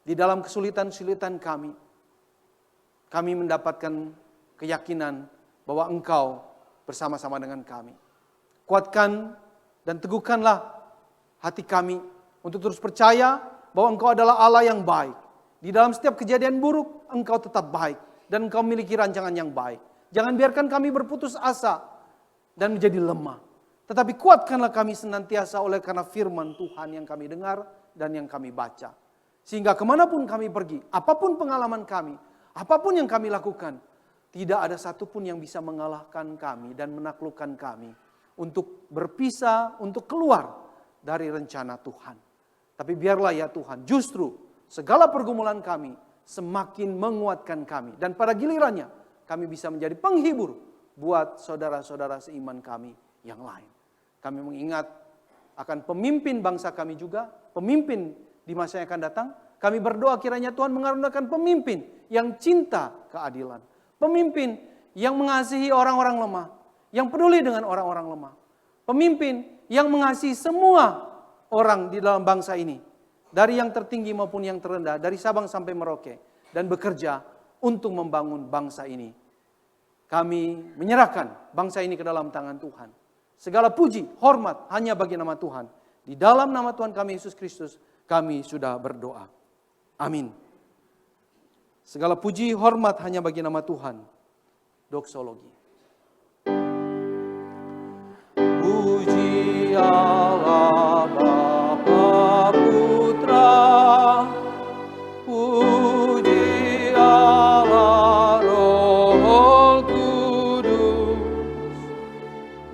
Di dalam kesulitan-kesulitan kami mendapatkan keyakinan bahwa Engkau bersama-sama dengan kami. Kuatkan dan teguhkanlah hati kami untuk terus percaya bahwa Engkau adalah Allah yang baik. Di dalam setiap kejadian buruk, Engkau tetap baik dan Engkau memiliki rancangan yang baik. Jangan biarkan kami berputus asa dan menjadi lemah. Tetapi kuatkanlah kami senantiasa oleh karena firman Tuhan yang kami dengar dan yang kami baca. Sehingga kemanapun kami pergi, apapun pengalaman kami, apapun yang kami lakukan, tidak ada satupun yang bisa mengalahkan kami dan menaklukkan kami untuk berpisah, untuk keluar dari rencana Tuhan. Tapi biarlah ya Tuhan, justru segala pergumulan kami semakin menguatkan kami. Dan pada gilirannya kami bisa menjadi penghibur buat saudara-saudara seiman kami yang lain. Kami mengingat akan pemimpin bangsa kami juga, pemimpin di masa yang akan datang. Kami berdoa kiranya Tuhan mengaruniakan pemimpin yang cinta keadilan. Pemimpin yang mengasihi orang-orang lemah, yang peduli dengan orang-orang lemah. Pemimpin yang mengasihi semua orang di dalam bangsa ini. Dari yang tertinggi maupun yang terendah, dari Sabang sampai Merauke. Dan bekerja untuk membangun bangsa ini. Kami menyerahkan bangsa ini ke dalam tangan Tuhan. Segala puji, hormat hanya bagi nama Tuhan. Di dalam nama Tuhan kami Yesus Kristus, kami sudah berdoa. Amin. Segala puji, hormat hanya bagi nama Tuhan. Doksologi. Puji Allah Bapa Putra, puji Allah Roh Kudus,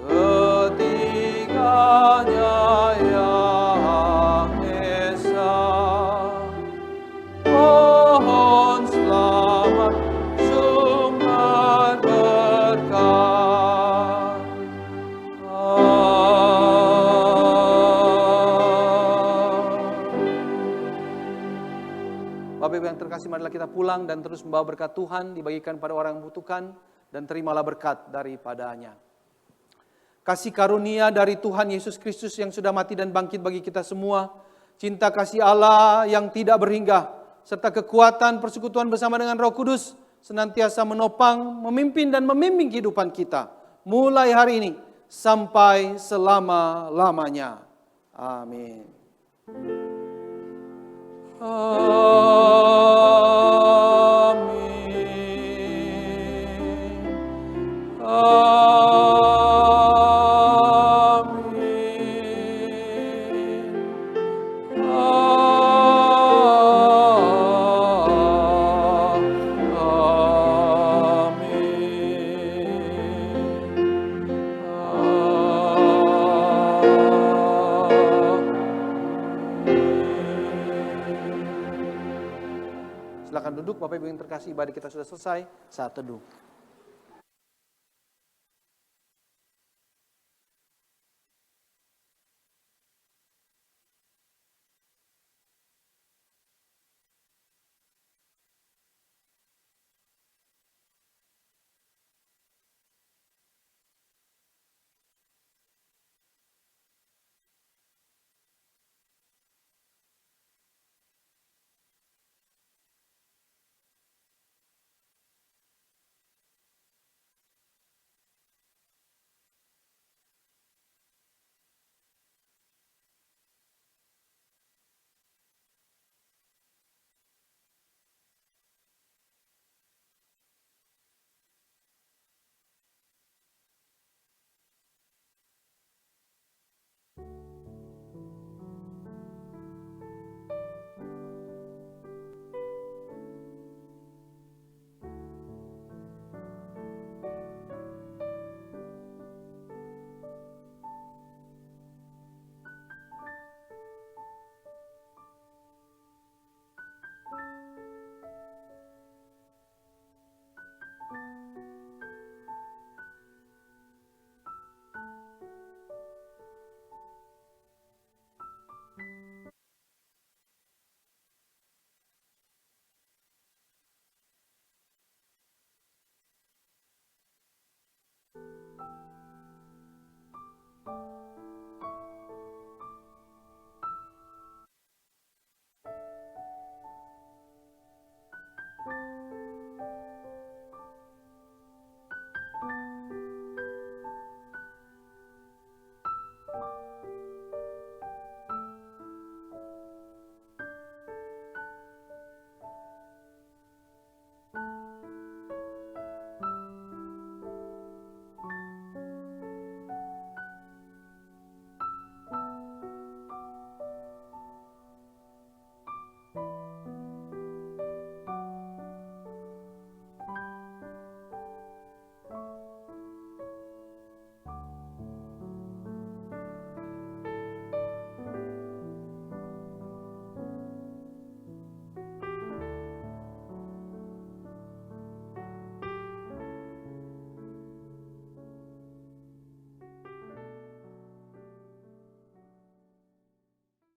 ketiganya yang esa. Pohon selamat sumber berkat. Bapak Ibu yang terkasih, marilah kita pulang dan terus membawa berkat Tuhan dibagikan pada orang yang membutuhkan dan terimalah berkat daripadanya. Kasih karunia dari Tuhan Yesus Kristus yang sudah mati dan bangkit bagi kita semua, cinta kasih Allah yang tidak berhingga, serta kekuatan persekutuan bersama dengan Roh Kudus senantiasa menopang, memimpin dan membimbing kehidupan kita mulai hari ini sampai selama-lamanya. Amin. Silakan duduk, Bapak Ibu yang terkasih, ibadah kita sudah selesai, saat teduh.